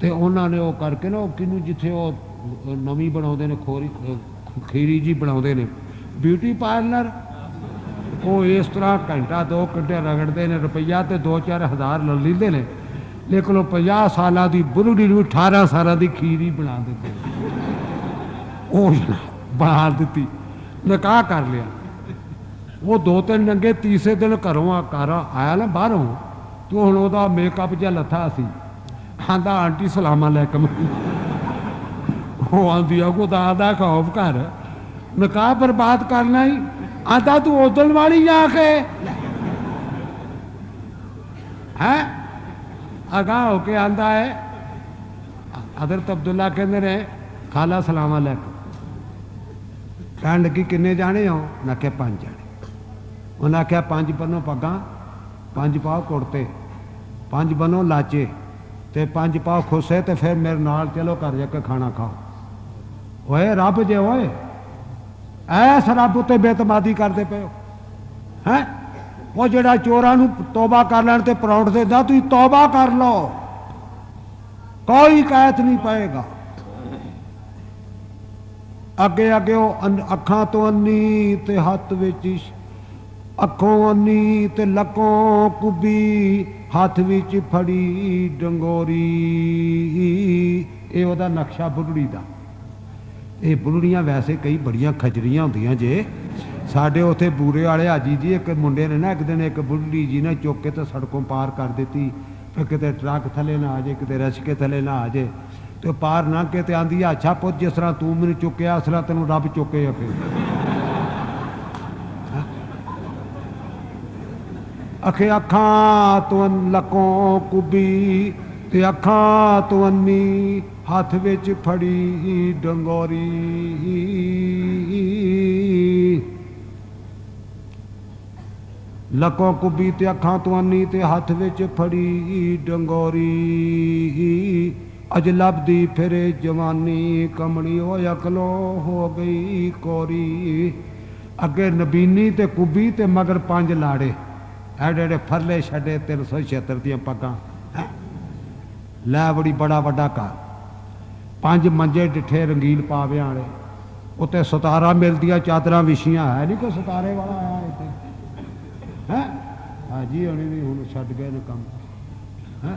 ते उन्होंने वो करके ना किनू जिथे वो नवी बनाते ने खोरी खीरी जी बनाते ने ब्यूटी पार्लर, वो इस तरह घंटा 2 घंटे रगड़ते हैं, रुपया तो 2-4 हज़ार ले लेंदे ने, लेकिन वो 50 साल की बुढ़ी 18 साल की खीरी बना देते, वो बना दी, निकाह कर लिया। वो 2-3 नंगे तीसरे दिन घरों घर आया ना बाहरों, तो हुण ओहदा मेकअप जिहा लथा सी। आंदा आंटी सलामा लैकम। वो आंदी खुदा दा खौफ कर, निकाह बर्बाद करना ही। आंदा तू उदण वाली जाके है अगाह होके आंदा है। हज़रत अब्दुल्ला कहते ने खाला सलामा लैकम। कहन लगी किन्ने जाने हो? उन्हें आख्या 5 जाने। उन्हें आख्या 5 बनो पग्गां, 5 पाओ कुर्ते, 5 बनो लाचे ते 5 पाओ खुसे, तो फिर मेरे नाल चलो घर जाके खाना खाओ। ओए रब जे ओए ऐस रब उत्ते बेतमादी करते पे हो हैं। वो जेड़ा चोरां नूं तौबा कर लैण ते परौंठ देंदा, तुसीं तौबा कर लो, कोई कैद नहीं पाएगा। अगे अगे वो अखां तो अन्नी ते हत्थ विच अखों अन्नी ते लकों कुबी, हथ विच फड़ी डंगोरी। ये ओहदा नक्शा बुढ़ड़ी दा। ये बुढ़ड़ियां वैसे कई बड़ियां खजरियां होंदियां जे। साडे उत्थे बूरे वाले हाजी जी एक मुंडे ने ना एक दिन एक बुढ़ड़ी जी ने चुक के तो सड़कों पार कर दी। फिर किते ट्रक थले ना आ जाए, किते रशके थले ना आ जाए, तो पार ना के आंदी अच्छा पुत जिस तरह तू मैनू चुकया उस तरह तेनों रब चुके। अखे अखां तो लकों कुबी ते अखां तो अन्नी, हथ विच फड़ी डंगोरी। लकों कुबी ते अखां तुआनी ते हथ विच फड़ी डंगोरी अज लभदी फिरे जवानी कमड़ी हो अकलो हो गई कोरी। अगे नबीनी ते कुबी ते मगर 5 लाड़े एडे एडे फरले छड़े 376 दियां पग्गां लै बड़ी बड़ा वड्डा घर 5 मंजे डिठे रंगील पावियां वाले उत्ते 17 मिलदियां चादरां विछियां है नहीं कोई 17 वाला आया इत्थे है हाजी होनी भी हुण छड्ड गए ने काम है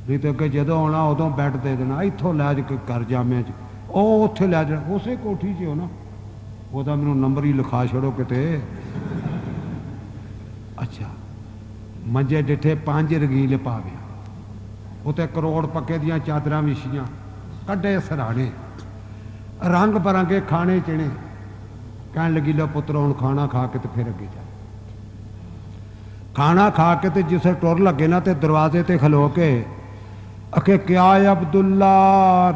नहीं तो अगे जदों आना उदों बैड दे देना इत्थों लै के घर जामिया च ਉਹ ਉੱਥੇ ਲੈ ਜਾਣਾ ਉਸੇ ਕੋਠੀ 'ਚ ਹੋ ਨਾ ਉਹਦਾ ਮੈਨੂੰ ਨੰਬਰ ਹੀ ਲਿਖਾ ਛੜੋ ਕਿਤੇ। ਅੱਛਾ ਮੰਜੇ ਡਿੱਠੇ 5 ਰੰਗੀਲੇ ਪਾਵੇ ਉੱਤੇ ਕਰੋੜ ਪੱਕੇ ਦੀਆਂ ਚਾਦਰਾਂ ਵਿਛੀਆਂ ਕੱਢੇ ਸਰਾਣੇ रंग बरंगे खाने चिणे कहन लगी लो पुत्र हुण खाना खा के तो फिर अगे जा। खाना खा के तो जिसे टुर लगे ना तो दरवाजे ते खलो के अखे क्या अब्दुल्ला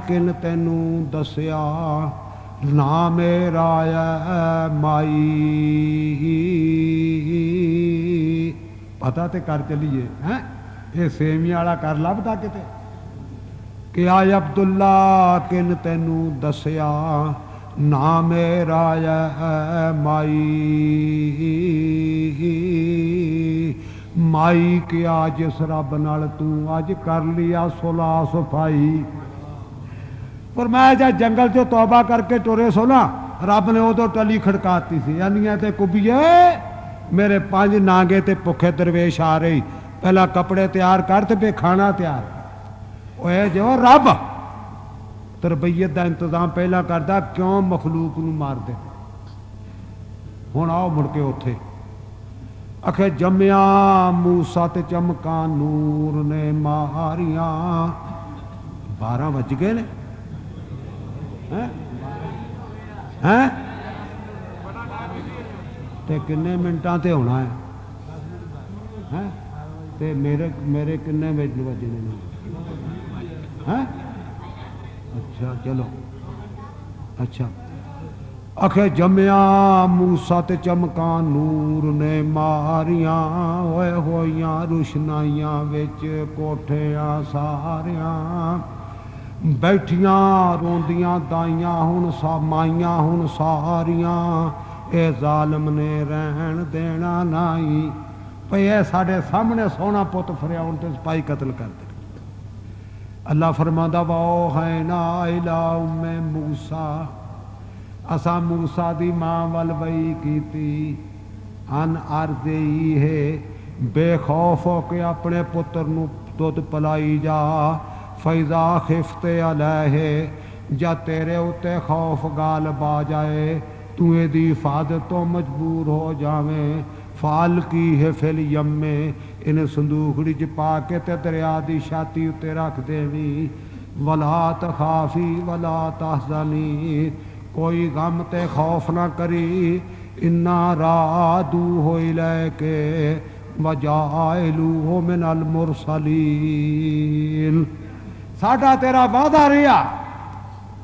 किन तैनू दसिया ना मेरा माई पता तो कर चलीए हैं ये सेवियां वाला कर लभदा किते कि आय अब्दुल्ला किन तैनू दसिया ना मेरा माई माई क्या जिस रब नाल तू अज कर लिया सुला सफाई। पर मैं जब जंगल चो तौबा करके टुरे सो ना रब ने उदों टली खड़काती सी यानी ते कुबिए मेरे 5 नांगे ते भुखे दरवेश आ रही पहला कपड़े तैयार कर ते फिर खाना तैयार ओए जो रब तरबीयत का इंतजाम पहला करता क्यों मखलूक नूं मार दे। हुण आओ मुड़ के उत्थे अखे जम्मिया मूसा ते चमका नूर ने मारिया 12 बज गए ने हैं ते किन्ने मिनटां ते होना है ते मेरे मेरे किन्ने बजने ने हैं अच्छा चलो अच्छा अखे जम्मिया मूसा ते चमका नूर ने मारिया होए होइयां रुशनाइयां विच कोठियां सारियां बैठियां रोंदियां दाइयां हुण माइयां हुण सारियां ए जालिम ने रहन देना नहीं भई ए साडे सामने सोहना पुत फरियाउण ते सिपाही कतल कर दे। अल्लाह फरमांदा वाओ है ना इला उम्मे मूसा असा मूसा दी मां वल वही कीती अन अर्ज़ है बेखौफ हो के अपने पुत्र नूं दुध पिलाई जा फैज़ा खिफ्ते अलैहि जा तेरे उत्ते खौफ गालिब आ जाए तू इहदी हिफाजत तो मजबूर हो जावें फाल की है फिल यम्मे इन्हें संदूखड़ी च पा के ते दरिया की छाती उत्ते रख देवी वला तखाफी वला तहज़नी कोई गम ते खौफ ना करी इन्ना रादू हो लैके वजाइलू हो मिनल मुरसलीन साडा तेरा वादा रहा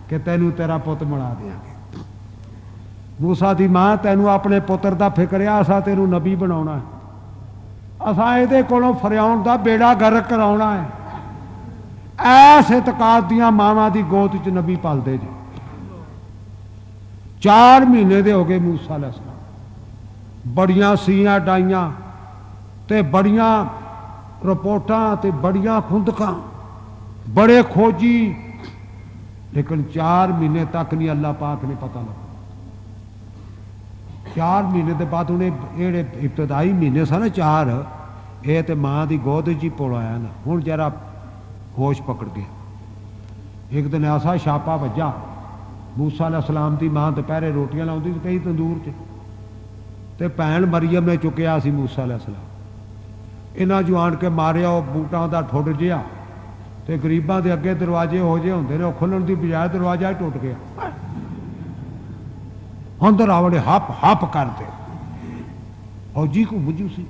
कि तैनू तेरा पुत बना देंगे। मूसा दी मां तैनू अपने पुत्र का फिक्र आ असा तेनू नबी बनाउणा है असा इहदे कोलों फरियाउण दा बेड़ा गर्क कराउणा है। ऐस इतकाद दियां मावां दी गोद च नबी पलदे जी 4 महीने दे हो गए मूसा अलैहिस्सलाम बड़ियां सीयां डाइयां ते बड़ियां रिपोर्टां ते बड़ियां खुंदकां बड़े खोजी लेकिन 4 महीने तक नहीं अल्लाह पाक ने पता लगा। 4 महीने के बाद उन्हें ये इब्तदाई महीने सन 4 ये तो माँ की गोद च ही पौलाया ना हुण जरा होश पकड़ गया। एक दिन ऐसा छापा वजा मूसा अलैहिस्सलाम की मां दोपहरे रोटियां लाउंदी सी पई तंदूर च ते भैन मरियम ने चुकिया सी मूसा अलैहिस्सलाम इन्हां जो आण के मारिया वो बूटां दा ठुड जिहा ते गरीबां दे अगे दरवाजे हो जे हुंदे ने खुलण दी बजाय दरवाजा ही टुट गया अंदर आवड़े हप हप करते फौजी को बुझू सी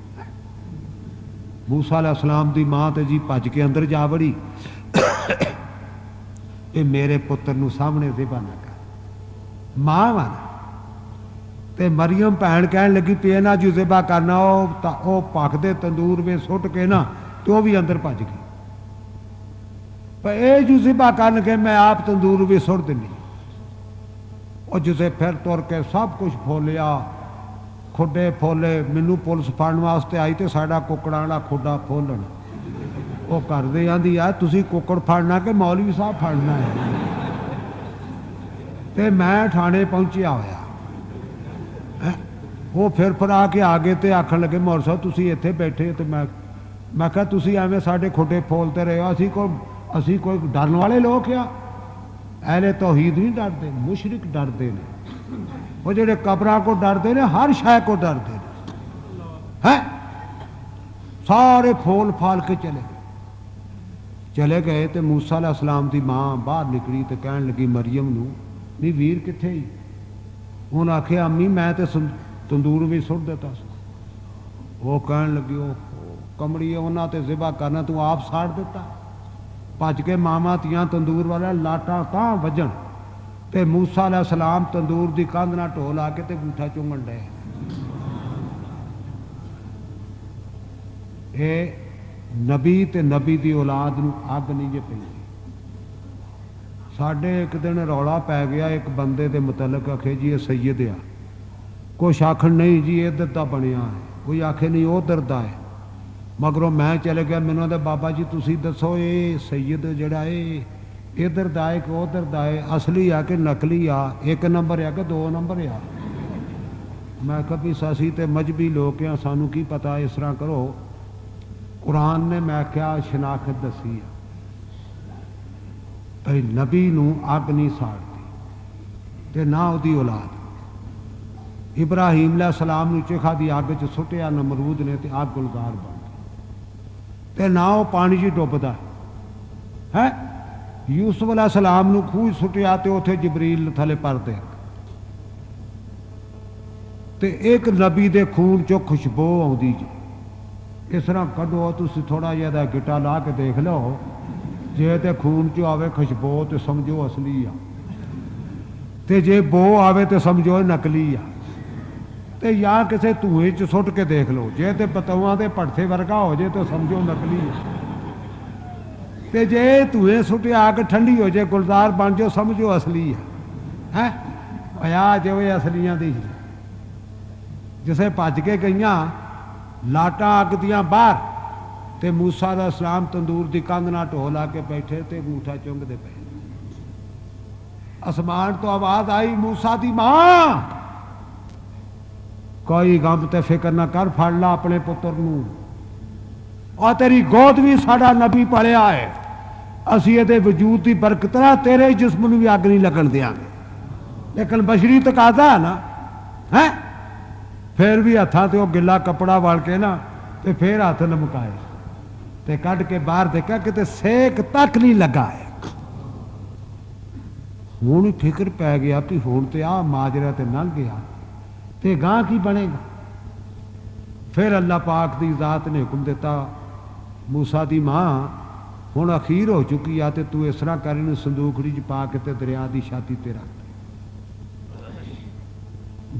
मूसा अलैहिस्सलाम दी मां ते जी भज के अंदर जा वड़ी ये मेरे पुत्र नूं सामने ज़िबा ना कर मां वाला तो मरियम भैन कहन लगी पे ना जो ज़िबा करना वो पकते तंदूर में सुट के ना तो वह भी अंदर भज गई। पर यह जो ज़िबा कर के मैं आप तंदूर भी सुट देनी। और जिसे फिर तुर के सब कुछ फोलिया, खुडे फोले। मैनू पुलिस फड़न वास्ते आई तो साडा कुकड़ा वाला खुडा फोलन वो करते आंदी यार तुसी कुकड़ फड़ना कि मौलवी साहब फड़ना है। तो मैं थाने पहुंचिया होया वो फिर आके आ गए तो आखन लगे मौलवी साहब तुसी इत्थे बैठे। तो मैं कहा तुसी एवें साडे खुडे फोलते रहे हो, असी कोई डरन वाले लोग आ। अहले तौहीद नहीं डरते, मुशरिक डरते हैं। वो जेडे कब्रां को डरते हैं हर शय को डरते हैं। सारे फोल फाल के चले गए। तो मूसा अलैहिस्सलाम की माँ बाहर निकली तो कहन लगी मरियम नूं भी वीर कित्थे ही। उन्हें आखिया अम्मी मैं तो तंदूर भी सुट दिता। वो कहन लगी ओ कमड़ी उन्हें तो ज़िबा करना तू आप साड़ दिता। भज के मामा तियां तंदूर वाला लाटा तां वजन ते मूसा अलैहिस्सलाम तंदूर की कंध नाल ढो ला के ते अंगूठा चुंगण डे। ये नबी ते नबी की औलाद नूं अग नहीं जे पैंदी। साडे एक दिन रौला पै गया एक बंदे दे मुतलक आखे जी ये सैयद आ। कुछ आखन नहीं जी इधर का बनया है, कोई आखे नहीं उधर का है। मगरों मैं चले गया मैनू तो बाबा जी तुसी दसो ये सैयद जड़ा है इधर का है कि उधर का है, असली आ कि नकली आ, एक नंबर आ कि दो नंबर आ। मैं कहा भी असी तो मजहबी लोग हैं सानू की पता। इस तरह करो कुरान ने मैं क्या शनाखत दसी है भाई नबी नूं अग नहीं साड़ती ते ना उहदी औलाद। इब्राहीम अलैहिस्सलाम नूं चिखा दी अग च सुटिया नमरूद ने ते अग गुलजार बन गई ते ना वो पानी च डुबदा है। यूसुफ अलैहिस्सलाम नूं खूह सुटिया ते उत्थे जबरील थले परदे ते एक नबी दे खून चो खुशबू आउंदी जी। इस तरह कढो तुसीं थोड़ा जिहा गिटा ला के देख लो जे ते खून चो आवे खुशबू तो समझो असली आ ते जे बो आवे तो समझो नकली आ। ते या किसी धुएं च सुट के देख लो जे ते पतौआं दे भड़थे वर्गा हो जाए तो समझो नकली आ। ते जे धुएं सुटे आग ठंडी हो जाए गुलजार बन जाओ समझो असली है। आ जो असलियां दी जिसे भज के गईयां लाटा अग दियां बाहर ते मूसा अलैहिस्सलाम तंदूर की कंध नाल ढो ला के बैठे ते अंगूठा चुंगदे पे। आसमान तो आवाज आई मूसा दी मां कोई गम ते फिक्र ना कर, फड़ ला अपने पुत्र नूं और तेरी गोद भी साडा नबी पलिया है। असी ये वजूद की बरकत ना तेरे जिस्म नूं भी अग नहीं लगन देंगे। लेकिन बशरी तकाजा है ना है फिर भी हथा ते गिला कपड़ा वल के ना ते फिर हाथ लमकाए ते कढ़ के बाहर देखा कि सेक तक नहीं लगा है। हुण फिक्र पै गया कि हुण ते आ माजरा ते लंघ गया ते गां की बनेगा। फिर अल्लाह पाक की जात ने हुक्म दिता मूसा दी मां हुण अखीर हो चुकी आ ते तू इस तरह कर इहनूं संदूखड़ी च पा के ते दरिया की छाती ते रख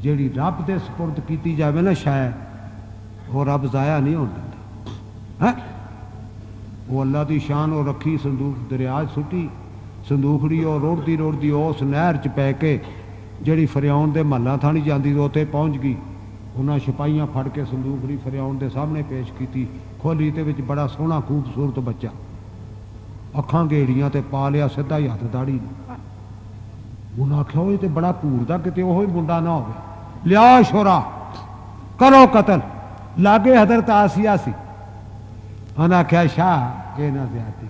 जिहड़ी रब दे सपुर्द की जाए ना शायद वो रब जाया नहीं होने दिंदा है। वो अल्लाह की शान वो रखी संदूक दरिया सुटी संदूखड़ी और रोड़ती रोड़ती उस नहर च पै के जिहड़ी फरियाउन दे महलां थाणी जांदी उत्थे पहुँच गई। उन्हां सिपाहियां फड़ के संदूखड़ी फरियाउन दे सामने पेश की। खोली ते विच बड़ा सोहना खूबसूरत बच्चा अखां गेड़ियां ते पा लिया सीधा ही हथ दाड़ी। उन्हें आख्या वो तो बड़ा घूरदा किते ओहो ही मुंडा ना हो लिया छोरा करो कतल। लागे हजरत आसिया सी। उन्हें आख्या शाह ये ना ज्यादती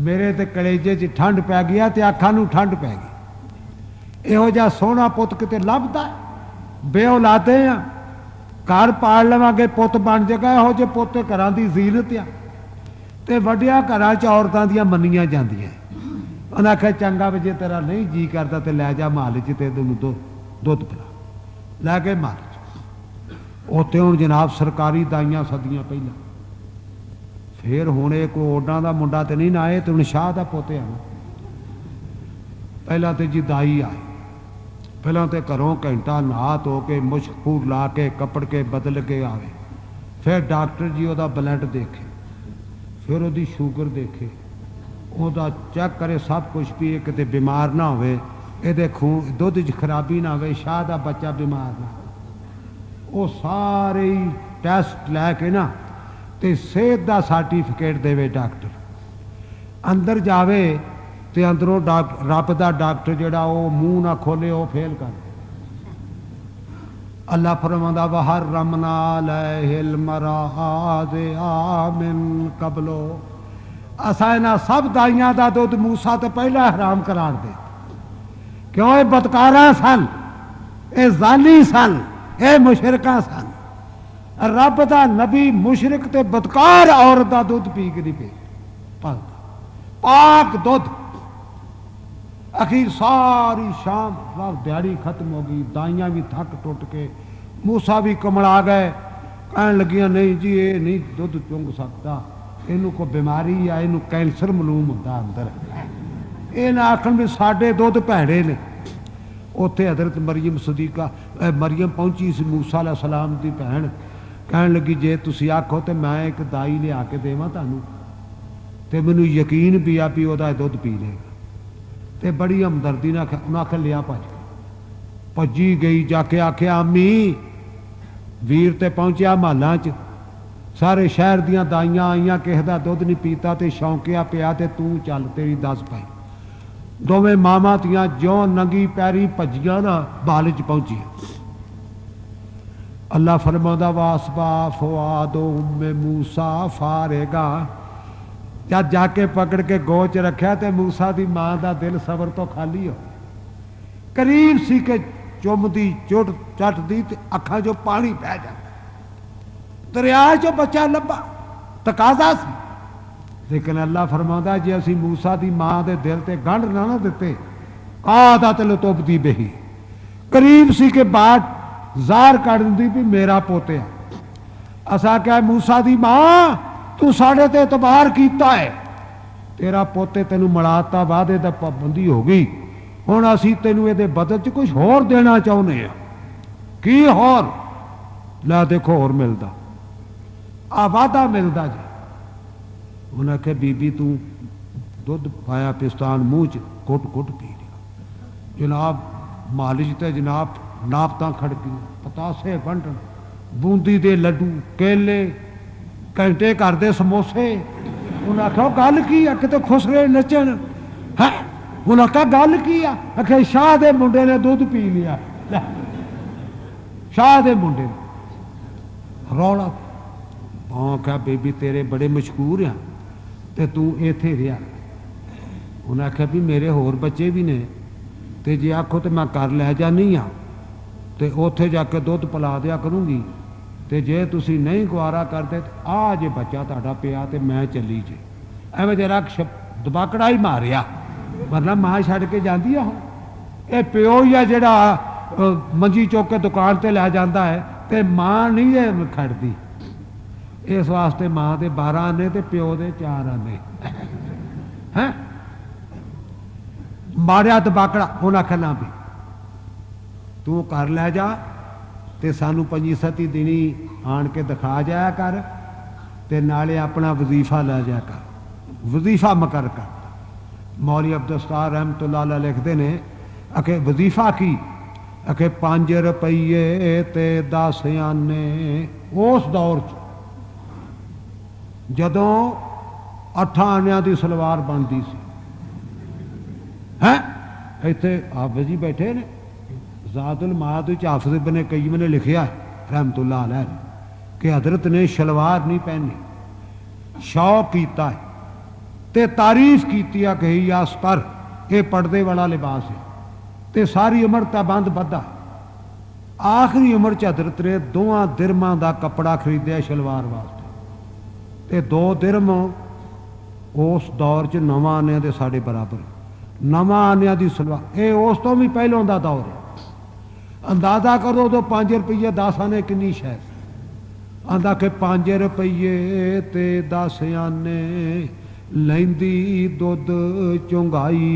मेरे ते कलेजे च ठंड पै गया ते अखां नूं ठंड पै गई। इहो जिहा सोहना पुत किते लभदा बे औलादे आ घर पाल लवांगे पुत बन जाएगा। इहो जे पुत घरां दी जीनत आ ते वड्डियां घरां च औरतां दियां मन्नियां जांदियां। उन्हें आख्या चंगा भी जे तेरा नहीं जी करता तो लै जा महल च ते दुध पिला लैके महल च। उत्थे हुण जनाब सरकारी दाइयां सदियां पहला फिर हुण एक ओडां दा मुंडा तो नहीं ना आए तो हुण शाह दा पोते आ। पहला तो जी दाई आए ਪਹਿਲਾਂ तो घरों घंटा नहा धो के मुश्क फूर ला के कपड़ के बदल के आवे, फिर डॉक्टर जी ਉਹਦਾ ब्लड देखे, फिर ਉਹਦੀ ਸ਼ੂਗਰ देखे, ਉਹਦਾ चेक करे सब कुछ भी किते बीमार ना होवे, ਇਹਦੇ खून दुध च खराबी ना होवे, शाह दा बच्चा बीमार ना हो। वो सारे ही टैसट लैके ना ते सेहत दा सर्टिफिकेट देवे डॉक्टर, अंदर जावे ते अंदरों रब दा डॉक्टर जिहड़ा वो मूँह ना खोले वो फेल कर। अल्लाह फरमांदा वहर रमना लहिल मराद आमिन कबलो, असा इन्हां सब दाइयां दा दुध मूसा तो पहला हराम करार दे, क्यों ये बदकारा सन, ये जाली सन, ये मुशरिका सन। रब दा नबी मुशरिक ते बदकार औरत दा दुध पी के नहीं पे पाक दुध। अखीर सारी शाम दिहाड़ी खत्म हो गई, दाइयां भी थक टुट के, मूसा भी कमला गए, कहन लगियां नहीं जी ये नहीं दुध चुंग सकता, इनू को बीमारी आ, इनू कैंसर मालूम होता अंदर, इन्हें आखन भी साढ़े दुध भैड़े ने। उत्थे हजरत मरियम सदीका मरियम पहुंची सी मूसा अलैहि सलाम की भैन, कहन लगी जे तुसी आखो तो मैं एक दाई लिया के देवां तुहानू, ते मैनू यकीन भी आ भी वह दुध पी लेगा। ते बड़ी हमदर्दी ने उन्हें आख्या लिया भजी गई, जाके आख्या अम्मी वीर ते पहुंचा महलों च, सारे शहर दियां दाइयां आईयां, किसी का दुध नहीं पीता तो शौंकिया पिया, तो तू चल तेरी दस पाई। दोवें मावां तियां ज्यों नंगी पैरी भजियां ना बाल च पहुंची। अल्लाह फरमांदा वासबा फुआदो उम्मे मूसा फारेगा, जब जाके पकड़ के गो च रखा तो मूसा की मां का दिल सबर तो खाली हो, करीब सी के चुमदी चुट चटदी अखा चो पानी बह जाता, दरिया चो बच्चा लभा तकाजा सी। लेकिन अल्लाह फरमांदा जे असी मूसा की मां के दिल से गंढ ना दिते, आदा तल तुबदी बही, करीब सी के बाट ਜ਼ਾਹਰ कर दी भी मेरा पोते असा क्या मूसा की मां तू साढ़े ते एतबार किया है, तेरा पोते तेनू मलाता, वादे दा पाबंदी हो गई, हुण असी तेनू ये बदल च कुछ होर देना चाहुंदे आ। की होर? ला देखो होर मिलदा, आ वादा मिलदा जी। उन्हें आख्या बीबी तू दुध पाया पिस्तान मूँह च घुट घुट पी लिया, जनाब मालिश ते जनाब नापतां खड़की, पतासे वंडन, बूंदी दे लड्डू, केले, घंटे घर दे समोसे। उन्हें आख्या गल की आ, किते खुसरे नचन है। उन्हें आख्या गल की आ, आख्या शाह दे मुंडे ने दुध पी लिया, शाह दे मुंडे ने रौला। आख्या बेबी तेरे बड़े मशहूर आ ते तू इत्थे रहा। उन्हें आख्या भी मेरे होर बच्चे भी ने, ते जे आखो तो मैं कर लै जानी हाँ, तो उत्थे जाके दुध पिला दिया करूँगी, तो जे तुसी नहीं गुआरा करते आ जे बच्चा तुहाडा पिया तो मैं चली जे। एवं जरा दबाकड़ा ही मारिया, वरना मां छड़ के जाती है। ये प्यो ही है जिहड़ा मंजी चुक के दुकान पर लै जाता है, तो मां नहीं है खड़ती। इस वास्ते मां के 12 आने तो प्यो के 4 आने हैं। मारिया दबाकड़ा, उन्हें आख्या ना भी तू कर लै जा, तो सानू 5-7 दिनी आन के दिखा जाया कर, ते नाले अपना वजीफा लै जाया कर, वजीफा मकर कर। मौली अब्दुस्तार रहमतुल्लाह अलैह लिखते ने आखे वजीफा की, आखे 5 रुपये ते 10 आने। उस दौर च जदों 8 आनिया की सलवार बनती सी है, इत्थे हाफिज जी बैठे ने, ज़ातुल माद हाफिज इब्न कय्यम ने लिखिया रहमतुल्लाह अलैह कि हजरत ने शलवार नहीं पहनी, शौक किया है ते तारीफ की कही अस्तर, ये पर्दे वाला लिबास है, ते सारी उम्र तबंद बद्धा। आखिरी उम्र च हजरत ने 2 दिरमां का कपड़ा खरीदया शलवार वास्ते, ते 2 दिरम उस दौर च 9 आने के साढ़े बराबर, 9 आनिया की सलवार। ये उस तो भी पहलों का दौर है। अंदाजा करो तो 5 रुपये 10 आने किन्नी शह। आंदा कि 5 रुपये ते 10 आने लैंदी दुध चुंगाई,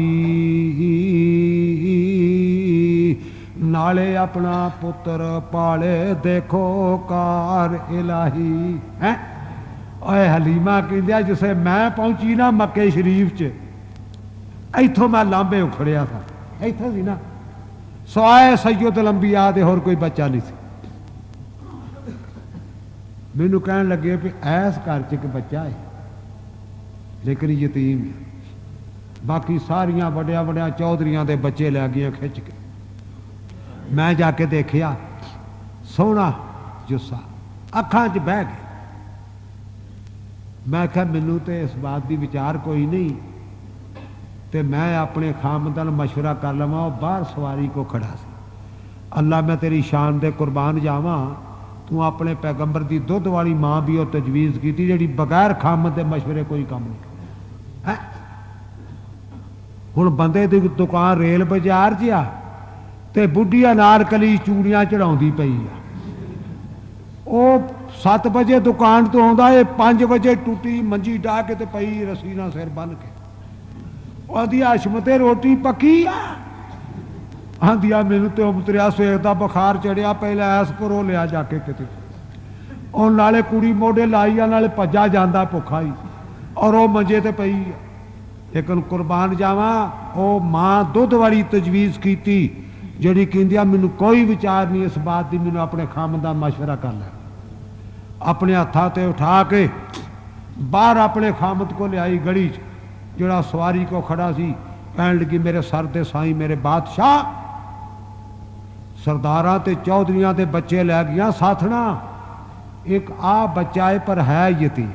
नाले अपना पुत्र पाले देखो कार इलाही है। ओए हलीमा कहंदिया जिसे मैं पहुंची ना मक्के शरीफ च इथों मैं लांबे उखड़िया था इथों सी ना सवाए सैयद लंबिया दे होर कोई बच्चा नहीं सी। मैनू कहन लगे भी ऐस घर च एक बच्चा है लेकिन यतीम है। बाकी सारिया बड़िया बड़िया चौधरिया के बच्चे लै गई खिंच के। मैं जाके देखिया सोहना जुस्सा अखां च बह गए। मैं क्या मैनू तो इस बात की विचार कोई नहीं तो मैं अपने खामदन मशवरा कर लवां। बाहर सवारी को खड़ा सी। अल्लाह मैं तेरी शान दे कुर्बान जावा तू अपने पैगंबर की दुध वाली मां भी और तजवीज़ की जी बगैर खामद के मशवरे कोई काम नहीं है। हुण बंदे की दुकान रेल बाजार च आ ते बुढ़ी अनारकली चूड़ियां चढ़ाउंदी पई आ। ओ 7 बजे दुकान तो आउंदा है 5 बजे टूटी मंजी डाह के ते पई रस्सी नाल सिर बन के। आदि हशमते रोटी पकी आंदिया मैनू तो उतरिया सवेर का बुखार चढ़िया पहले ऐस करो लिया जाके किते और नाले कुड़ी मोढ़े लाई आ नाले भज्जा जांदा भुखा ही और वो मंजे ते पई। लेकिन कुर्बान जावा वो मां दुध वाली तजवीज़ की जिहड़ी कहंदी मैनू कोई विचार नहीं इस बात की मैनू अपने खामदा मशवरा कर लै। अपने हत्थां ते उठा के बाहर अपने खामद को लियाई गली जिहड़ा सवारी को खड़ा सी। कहन लगी मेरे सर दे साईं मेरे बादशाह सरदारां ते चौधरियां दे बच्चे लै गया साथना एक आ बच्चा है पर है यतीम।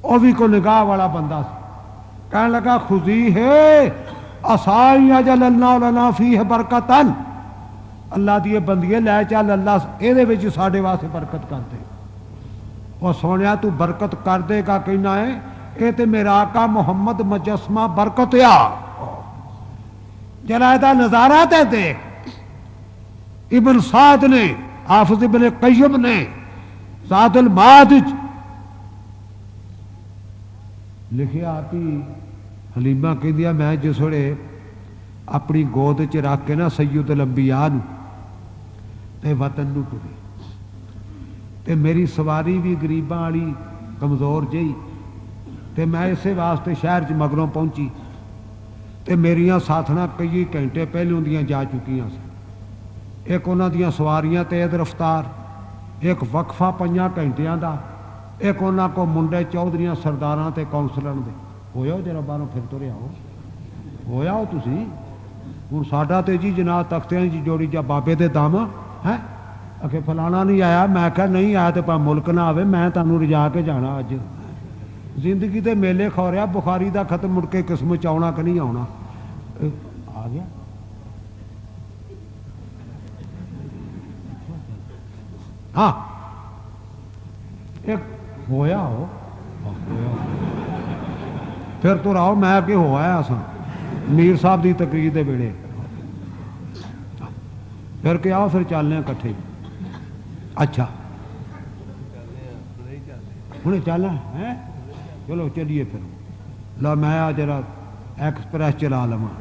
वह भी कोई निगाह वाला बंदा सी। कहने लगा खुजी है असाईना फी है बरकतन अल्लाह दी बंदिए लै चल अल्लाह ये साढ़े वास्ते बरकत कर दे। और सोनिया तू बरकत कर देगा कहना है ये तो मेरा आका मुहम्मद मुजस्मा बरकत आ। जरा इसका नजारा तो देख। इब्न साद ने हाफिज इब्न कय्यम ने सादुल माद लिखे आप ही हलीमा कहदिया मैं जिस वेले अपनी गोद च रख के ना सैयद लंबिया ते वतन नूं टुरी ते मेरी सवारी भी गरीबां वाली कमज़ोर जही ते मैं इसे वास्ते शहर च मगरों पहुंची ते मेरियां साथना कई घंटे पहलों दियां जा चुकियां सी। एक उन्हां दियां सवारियां तेज रफ्तार एक वक्फा 5 घंटियां दा एक उन्हां को मुंडे चौधरियां सरदारां ते कौंसलर दे होया जरा बाहरों फिर तुरे आओ होया हो तुसी हुण साडा ते जी जनाब तख्तियां जी जोड़ी जा बाबे दे दम है आखे फलाना नहीं आया। मैं क्या नहीं आया तो भावें मुल्क ना आवे मैं तुहानूं रिजा के जाना। अज जिंदगी दे मेले खौरिया बुखारी दा खत्म मुड़ के किस्म च आउणा कि नहीं आउणा। आ गया हाँ एक होया हो फिर तुर आओ मैं अगे हो आया असा मीर साहब की तकरीर के वेले फिर के आओ फिर चलने कट्ठे। अच्छा हुणे चल है चलो चलिए फिर ला मैं आ जरा एक्सप्रेस चला लवां।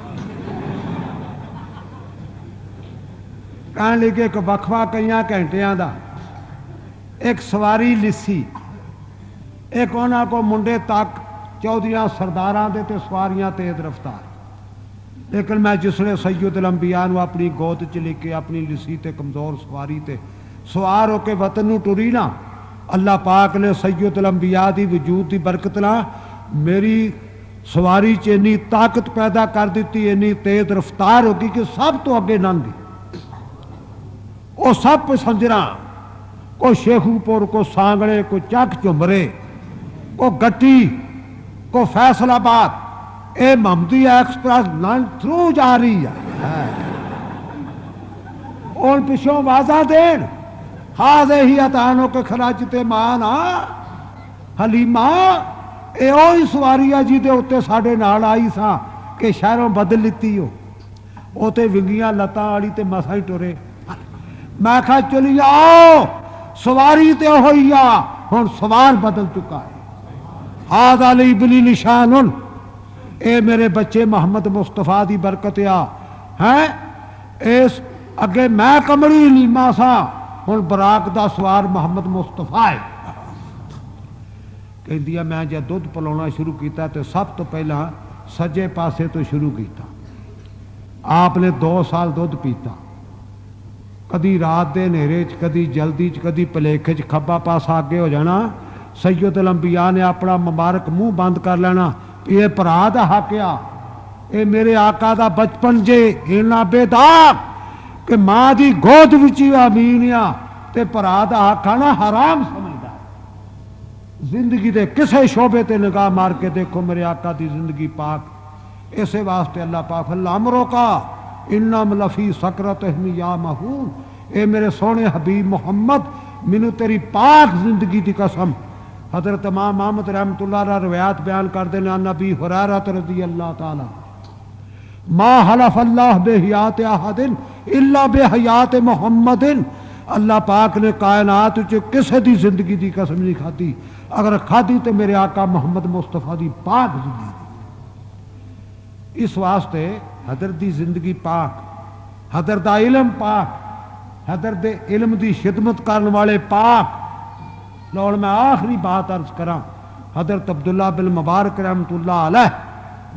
कहने लगे एक वक्फा कई घंटिया का एक सवारी लिसी एक उन्होंने को मुंडे तक चौधरियां सरदारां दे ते सवारियां तेज रफ्तार। लेकिन मैं जिसने सैयद लंबिया अपनी गोद च लेके अपनी लिसी ते कमज़ोर सवारी ते सवार होकर वतन नूं टुरी ना अल्लाह पाक ने सैयद लंबिया की वजूद की बरकत ना मेरी सवारी च इन्नी ताकत पैदा कर दी इन्नी तेज रफ्तार हो गई कि सब तो अगे लंघ गई। वो सब समझना को शेखूपुर को सांगड़े को चक झुमरे को गट्टी को फैसलाबाद ए महमदी एक्सप्रेस लाइन थ्रू जा रही है। और पिछों वाजा देन हाजे ही अतानो के खराजते माना हलीमा ए ओही सवारी है जिहदे उत्ते साडे नाल आई सा कि शहरों बदल लीती हो वो ते विंगियां लत्तां वाली ते मसा ही टुरे। मैं कहा चली आओ सवारी तो होई आ हुण सवार बदल चुका है। हाद अली बली निशान ए मेरे बच्चे मोहम्मद मुस्तफा की बरकत आ है इस अगे मैं कमली नीमा सा, हुण बराक दा सवार मुहम्मद मुस्तफा है। कहती है मैं जब दुध पिलाना शुरू किया तो सब तो पहला सज्जे पासे तो शुरू किया। आपने 2 साल दुध पीता, कदी रात के नेरे च, कदी जल्दी च, कदी भलेखे च खब्बा पासा अगे हो जाना। सैयद अंबिया ने अपना मुबारक मुंह बंद कर लेना, ये भरा दा हक आ, ये मेरे आका दा बचपन जे इन्ना बेदाग कि मां की गोद विच ही अमीन आ, ते भरा दा हक आना हराम समझदा। जिंदगी के किसी शोबे ते निगाह मार के देखो मेरे आका की जिंदगी पाक। इसे वास्ते अल्लाह पाक अमरों का इन्ना मलफी सकरत या महून, ए मेरे सोने हबीब मुहम्मद मैनू तेरी पाक जिंदगी की कसम। हजरत इमाम मोहम्मद रहमतुल्लाह अलैह रिवायत बयान करते हैं, नबी हुरैरा रज़ी अल्लाह ताला मा हलफ अल्लाह बेहयात अहदिन इल्ला बेहयात मुहम्मदिन। अल्लाह पाक ने कायनात च किसी की जिंदगी की कसम नहीं खाधी, अगर खाधी तो मेरे आका मुहम्मद मुस्तफा की पाक जिंदगी। इस वास्ते हजरत की जिंदगी पाक, हजरत का इलम पाक, हजरत के इलम की खिदमत करने वाले पाक। लो मैं आखिरी बात अर्ज करा, हजरत अब्दुल्ला बिन मुबारक रहमतुल्लाह अलैह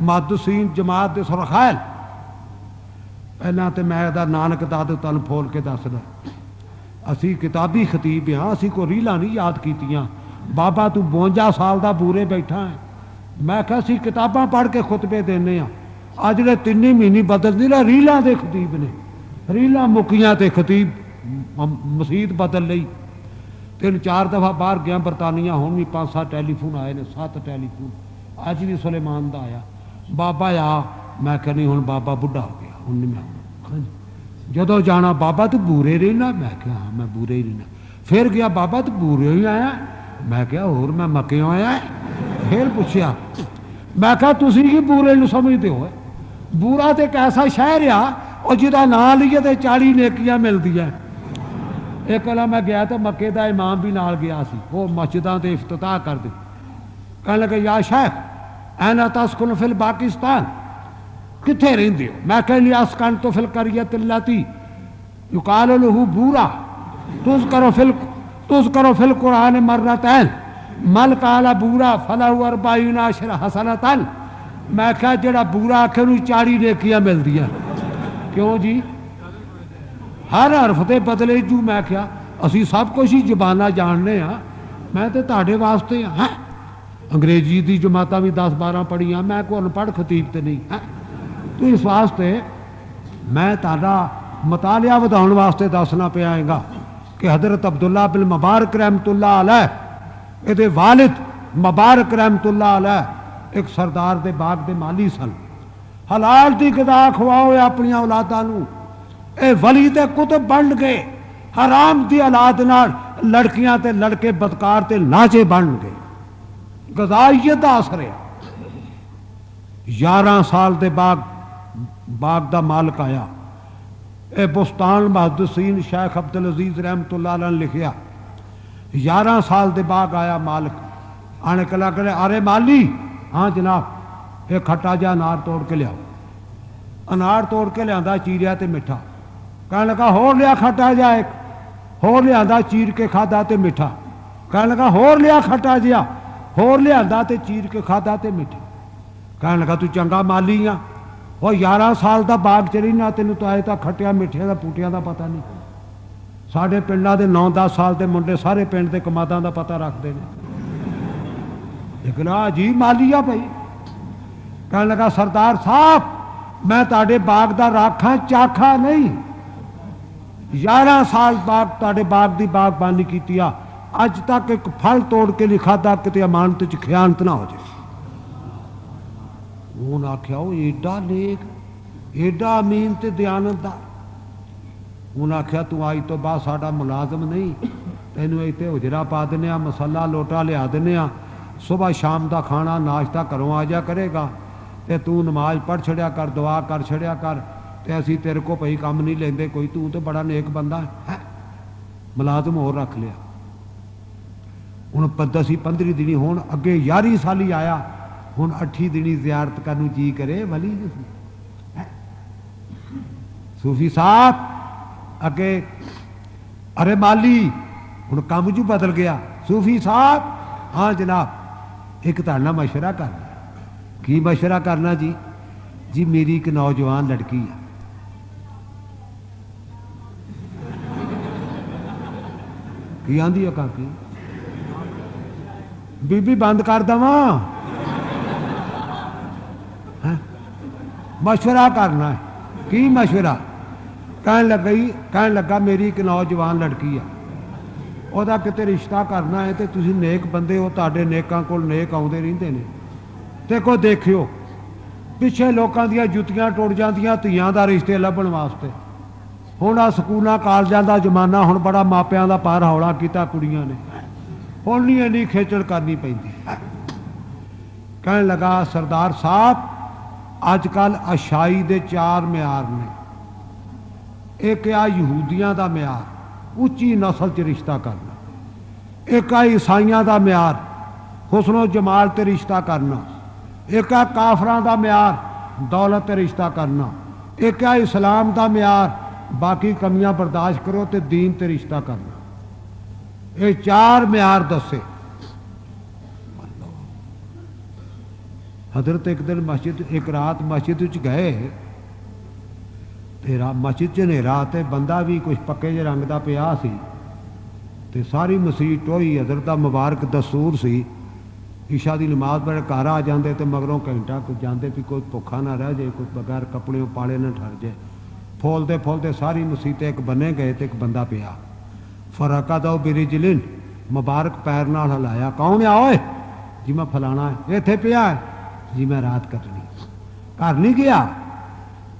मुहद्दिसीन जमात दे सुरखैल। पहला तो मैं नानक दाद तन फोल के दसदा, असी किताबी खतीब हाँ, असी को रीलां नहीं याद कीतियां। बाबा तू 52 साल का बूरे बैठा है, मैं कहा असी किताबां पढ़ के खुतबे देने आ। अज जो 3 महीने बदलती ना रीलां दे खतीब ने, रीलां मुकियां ते खतीब मसीत बदल ली। 3-4 दफा बाहर गया बरतानिया, हुण भी 5-7 टैलीफोन आए ने, 7 टैलीफोन अज भी सुलेमान का आया। बाबा आ, मैं कह नहीं हुण बाबा बुढ़ा हो गया, हुण नहीं मैं जदों जाना बाबा तू बूरे रहना, मैं क्या हाँ मैं बूरे ही रहना। फिर गया बाबा तू बूरे ही आया, मैं क्या होर मैं मक्यों आया। फिर पूछया, मैं क्या तुसी की बूरे नूं समझते हो? बूरा तो एक ऐसा शहर आ और जिहदा नाम लीए तो 40 नेकियां मिलदियां। एक वाला मैं गया तो मक्के का इमाम भी नाल गया सी, वो मस्जिदां ते इफ्तिताह कर दे। कहने लगे या शेख ऐना तस्कुन फिल पाकिस्तान, किथे रहिंदे हो? मैं कह लिया अस्कन तो फिल करियत लती युकाल लहू बूरा तुज करो फिल कुरान मर्रतैन मल काला बूरा फलाहु अरबाईना अशर हसनतन। मैं क्या जेड़ा बूरा आखे नूं 40 नेकियां मिलदियां। क्यों जी? हर हरफ के बदले जू। मैं क्या असी सब कुछ ही जबाना जानने हाँ, मैं तो तुहाडे वास्ते हाँ। अंग्रेजी की जमातां भी 10-12 पढ़ियां, मैं कोई अनपढ़ खतीब तो नहीं है। तो इस वास्ते मैं ताड़ा मुतालिया वधाउण वास्ते दसना पियागा कि हजरत अब्दुल्ला बिन मुबारक रहमतुल्लाह अलैह, इहदे वालिद मुबारक रहमतुल्लाह अलैह एक सरदार दे बाग दे माली सन। हलाल दी गदा खवाओ अपनी औलादां नूं। ए वली दे कुतब बन गए, हराम दी औलाद नाल लड़कियां ते लड़के बदकार ते लाजे बन गए। गजाइयत दा असर है। 11 साल दे बाग दा मालिक आया। ए बुस्तान मुहद्दिसीन शेख अब्दुल अजीज रहमतुल्लाह अलैह ने लिखिया, 11 साल दे बाग आया मालिक, आने कला करे अरे माली, हाँ जनाब ये खट्टा जा अनार तोड़ के लियाओ। अनार तोड़ के लिया चीरिया तो मिठा। कहने लगा होर लिया खट्टा जा, एक होर लिया चीर के खादा तो मिठा। कहने लगा होर लिया खट्टा जिहा, होर लिया तो चीर के खादा तो मिठा। कहने लगा तू चंगा माली आ, वो 11 साल का बाग चली ना, तेन तो अजे तक खट्टिया मिठिया का पूटिया का पता नहीं। साढ़े पिंडा के 9-10 साल के मुंडे सारे पिंड के कमादा का पता रखते हैं। लेकिन जी माली आ भाई। कहने लगा सरदार साहब मैं ताड़े बाग का राखा चाखा नहीं, 11 साल बाग ताड़े बाग की बागबानी की, अज तक एक फल तोड़ के नहीं खादा कि अमानत च खयानत ना हो जाए। उन्हें आख्या वो एडा नेक, एडा अमीन ते दयानतदार। उन्हें आख्या तू अज तो बाद साडा मुलाजम नहीं, तेनों इतने हुजरा पा देने, मसाला लोटा लिया देने, सुबह शाम का खाना नाश्ता घरों आ जा करेगा, तो तू नमाज पढ़ छड़िया कर, दुआ कर छड़िया कर, तो असी तेरे को भाई काम नहीं लेंदे कोई, तू तो बड़ा नेक बंदा है। मुलाजम होर रख लिया। हुण 10-15 दिन होण, अगे 11 साली आया, हुण 8 दिन जियारत करनू जी करे वली नहीं। सूफी साहब अगे अरे माली हुण काम जू बदल गया। सूफी साहब हाँ जनाब एक तुहाडे नाल मशवरा करना। की मशवरा करना जी? जी मेरी एक नौजवान लड़की है, की आंदी है काकी? बीबी बंद कर दवा, मशवरा करना है। की मशवरा? कहन लगा मेरी एक नौजवान लड़की है, ਉਹਦਾ किते रिश्ता करना है तो तुसीं नेक बंदे हो, तुहाडे नेकां कोल नेक आउंदे रहिंदे ने। ते को देखियो पिछे लोकां दियां जुत्तियां टुट जांदियां धीआं दा रिश्ते लभण वास्ते। हुण आ स्कूलां कालजां दा जमाना, हुण बड़ा मापियां दा पार हौला कीता कुड़ियां ने, हुण नहीं इन्नी खेचड़ करनी पैंदी। कहन लगा सरदार साहब अजकल अशाई दे 4 म्यार ने। एक आ यहूदियां दा म्यार उच्ची नस्ल च रिश्ता करना, एक आ ईसाइयां दा म्यार हुस्नो जमाल ते रिश्ता करना, एक आ काफरां दा म्यार दौलत ते रिश्ता करना, एक आ इस्लाम दा म्यार बाकी कमियां बर्दाश्त करो ते दीन ते रिश्ता करना। ये 4 म्यार दसे। हजरत एक दिन मस्जिद एक रात मस्जिद गए, तेरा मस्जिद च हनेरा ते बंदा भी कुछ पक्के जे रंग का पिया सी ते सारी मसीह टोई। हजरत का मुबारक दस्तूर सी ईशा की नमाज पढ़ घर आ जाते तो मगरों घंटा कुछ जाते भी कोई भुखा ना रह जाए, कोई बगैर कपड़े पाले ना ठर जाए। फोलते फोलते सारी मसीत एक बने गए तो एक बंदा पिया। फराका दो बिरी जिलिन मुबारक पैर नाल हिलाया, कौन आ ओए? जी मैं फलाना है। इत्थे पिया है? जी मैं रात कटनी। घर नहीं गया?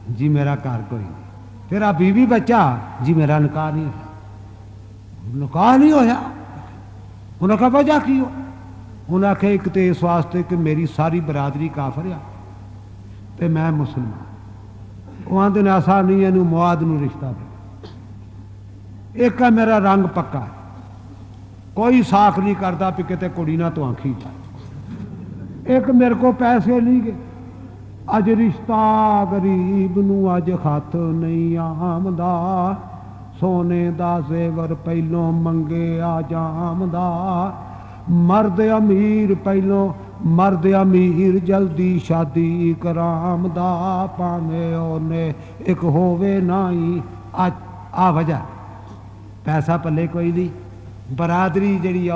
जी मेरा घर कोई नहीं। तेरा बीवी बच्चा? जी मेरा निकाह नहीं होया। निकाह नहीं होया? उन्हें कहा वजह की हो? उन्हें आख्या एक तो इस वास्ते कि मेरी सारी बरादरी काफर आ ते मैं मुसलमान। वो आंदे ने ऐसा नहीं इनू मुआद नू रिश्ता दे। एक है मेरा रंग पक्का है, कोई साख नहीं करता भी किते कुड़ी ना तो आखी जाए। एक मेरे को पैसे नहीं गए, अज रिश्ता गरीब नू अज खत नहीं आमदा, सोने दा जेवर पहलों मंगे आ जामदा, मर्द अमीर पहलों मर्द अमीर जल्दी शादी करामदा, भावे ओने एक होवे नाई। आ वजह पैसा पल्ले कोई नहीं, बरादरी जी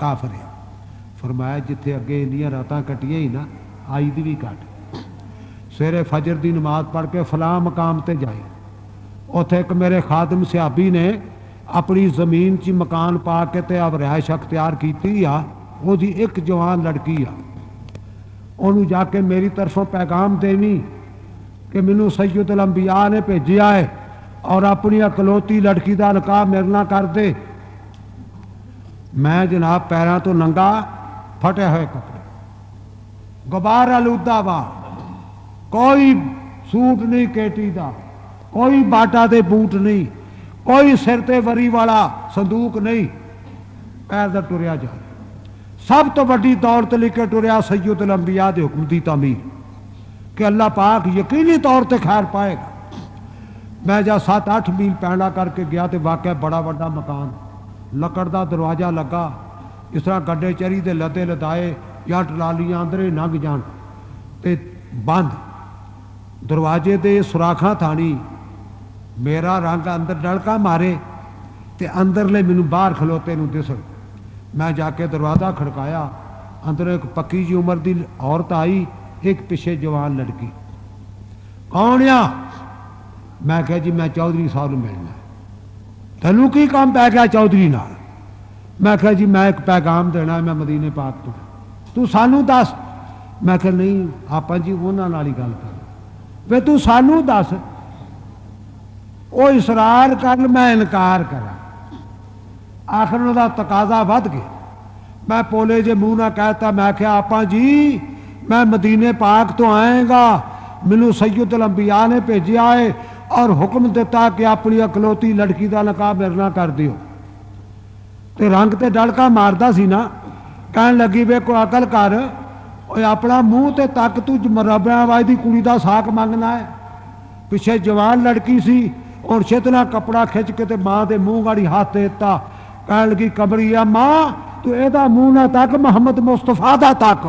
काफर है। फरमाया जिथे अगे इन्नियां रातां कटिया ही ना, आई दी भी कट। सवेरे फजर की नमाज पढ़ के फलां मकाम ते जाए, उत्थे एक मेरे खादम सियाबी ने अपनी जमीन च मकान पा के ते रिहायश अख्तियार की आ। ओदी एक जवान लड़की आ, ओनू जाके मेरी तरफों पैगाम देनी कि मैनू सैयदुल अंबिया ने भेजा है और अपनी अकलौती लड़की का निकाह मेरे नाल कर दे। मैं जनाब पैरों तो नंगा, फटे हुए कपड़े, गुबार आलूदा वा, कोई सूट नहीं केटी दा, कोई बाटा दे बूट नहीं, कोई सिर ते वरी वाला संदूक नहीं, पैर दा टुरिया जा। सब तो वड्डी दौलत लेके टुरिया सैयदुल अंबिया दे हुक्म दी तामीर कि अल्लाह पाक यकीनी तौर पर खैर पाएगा। मैं जब 7-8 मील पैंडा करके गया तो वाकई बड़ा बड़ा मकान, लकड़ का दरवाजा लगा, इस तरह गड्ढे चरी दे लदे लदाए या ट्रालियां अंदर लंघ जान ते बंद, दरवाजे दे सुराखा थानी। मेरा रंग अंदर डलका मारे ते अंदरले मैनू बाहर खलोते नू दिस। मैं जाके दरवाज़ा खड़काया, अंदर एक पक्की जी उम्र की औरत आई, एक पिछे जवान लड़की। कौन आ? मैं कहा जी मैं चौधरी साहब नूं मिलना। तेनू की काम पै गया चौधरी नाल? मैं कहा जी मैं एक पैगाम देना, मैं मदीने पाक तो, तू सानू दस। मैं कहा नहीं आप जी उन्हां नाल ही गल कर, वे तू सानू दस। वो इसरार कर, मैं इनकार करा, आखिर उहदा तकाजा वध गया। मैं पोले जे मूँह ना कहता, मैं क्या आप जी मैं मदीने पाक तो आएगा, मैनू सैयदुल अंबिया ने भेजा है और हुक्म दिता कि अपनी अकलौती लड़की का निकाह मेरे नाल कर दियो। तो रंग तो डलका मारदा सी ना, कहन लगी वे कोई अकल कर, अपना मूँह तो तक तू मरबियावाज की कुड़ी का साक मंगना है, ਪਿੱਛੇ ਜਵਾਨ ਲੜਕੀ ਸੀ ਹੁਣ ਛੇਤਨਾ ਕਪੜਾ ਖਿੱਚ ਕੇ ਤੇ ਮਾਂ ਦੇ ਮੂੰਹ ਗਾੜੀ ਹੱਥ ਦੇ ਦਿੱਤਾ ਕਹਿਣ ਲੱਗੀ ਕਮਰੀਆ ਮਾਂ ਤੂੰ ਇਹਦਾ ਮੂੰਹ ਨਾ ਤੱਕ ਮੁਹੰਮਦ ਮੁਸਤਫਾ ਦਾ ਤੱਕ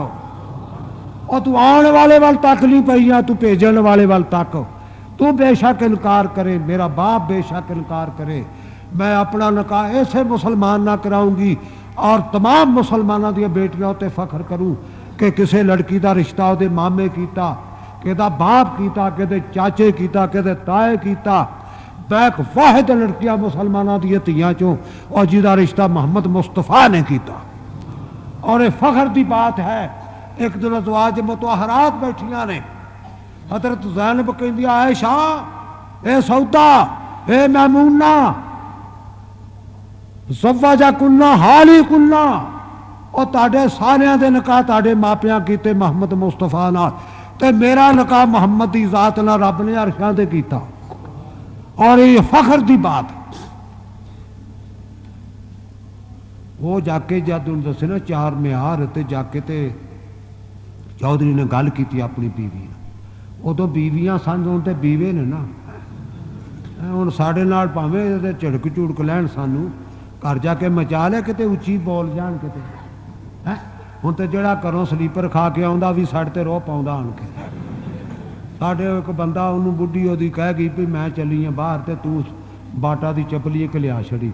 और तू आने वाले वाल तक नहीं पई आ तू भेजने वाले वाल तक तू बेशक इनकार करे मेरा बाप बेशक इनकार करे मैं अपना निकाह ऐसे मुसलमान ना कराऊंगी और तमाम मुसलमानों दी बेटियों ते फख्र करूं कि किसी लड़की का रिश्ता ਉਹਦੇ मामे कीता किदा बाप कीता किदे चाचे कीता किदे ताए कीता बैक वाहिद लड़कियां मुसलमानों दी धीयां चों और जिहदा रिश्ता मोहम्मद मुस्तफा ने कीता और ये फख्र की बात है एक दिन अज़वाज मुतहरात बैठिया ने हजरत ज़ैनब कहती आयशा ए सौदा ए मैमूना ज़व्वाजा कुन्ना हाली कुन्ना और ताडे सारियां दे निकाह ताडे मापियां कीते मोहम्मद मुस्तफा नाल ते मेरा निकाह मोहम्मद दी ज़ात नाल रब ने अरशां ते कीता और ये फख्र दी बात वो जाके जद उन्हें दसे ना चार म्यार ते जाके ते चौधरी ने गल की अपनी बीवी उदों बीवियां सन हुण ते बीवे ने ना हुण साडे नाल भावें झिड़क झुड़क लैण सानू घर जाके मचा ले किते उच्ची बोल जाण किते है हुण ते जिहड़ा घरों स्लीपर खा के आउंदा भी साडे ते रोह पाउंदा आण के साडे एक बंदा उहनूं बुढ़ी ओहदी कह गई भी मैं चली आ बाहर ते तू बाटा दी चपली एक लिया छड़ी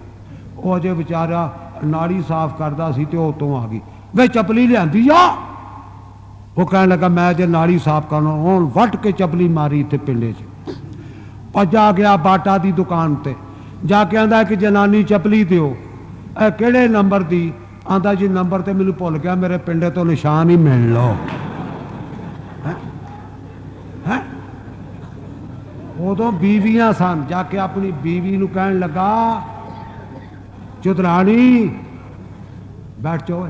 ਉਹ अजे बेचारा नाड़ी साफ करता सी ते उतों आ गई वे चपली लियांदी आ वो कह लगा मैं जे नाड़ी साफ करना हूँ वट के चपली मारी इतने पिंडे च भजा गया बाटा की दुकान ते जाके आंदा कि जनानी चपली दो किहड़े नंबर दी आंदा जी नंबर तो मैनू भुल गया मेरे पिंडे तो निशान ही मिल लो है उदों बीवियां सन जाके अपनी बीवी नू कहन लगा चुतरानी बैठ जाओ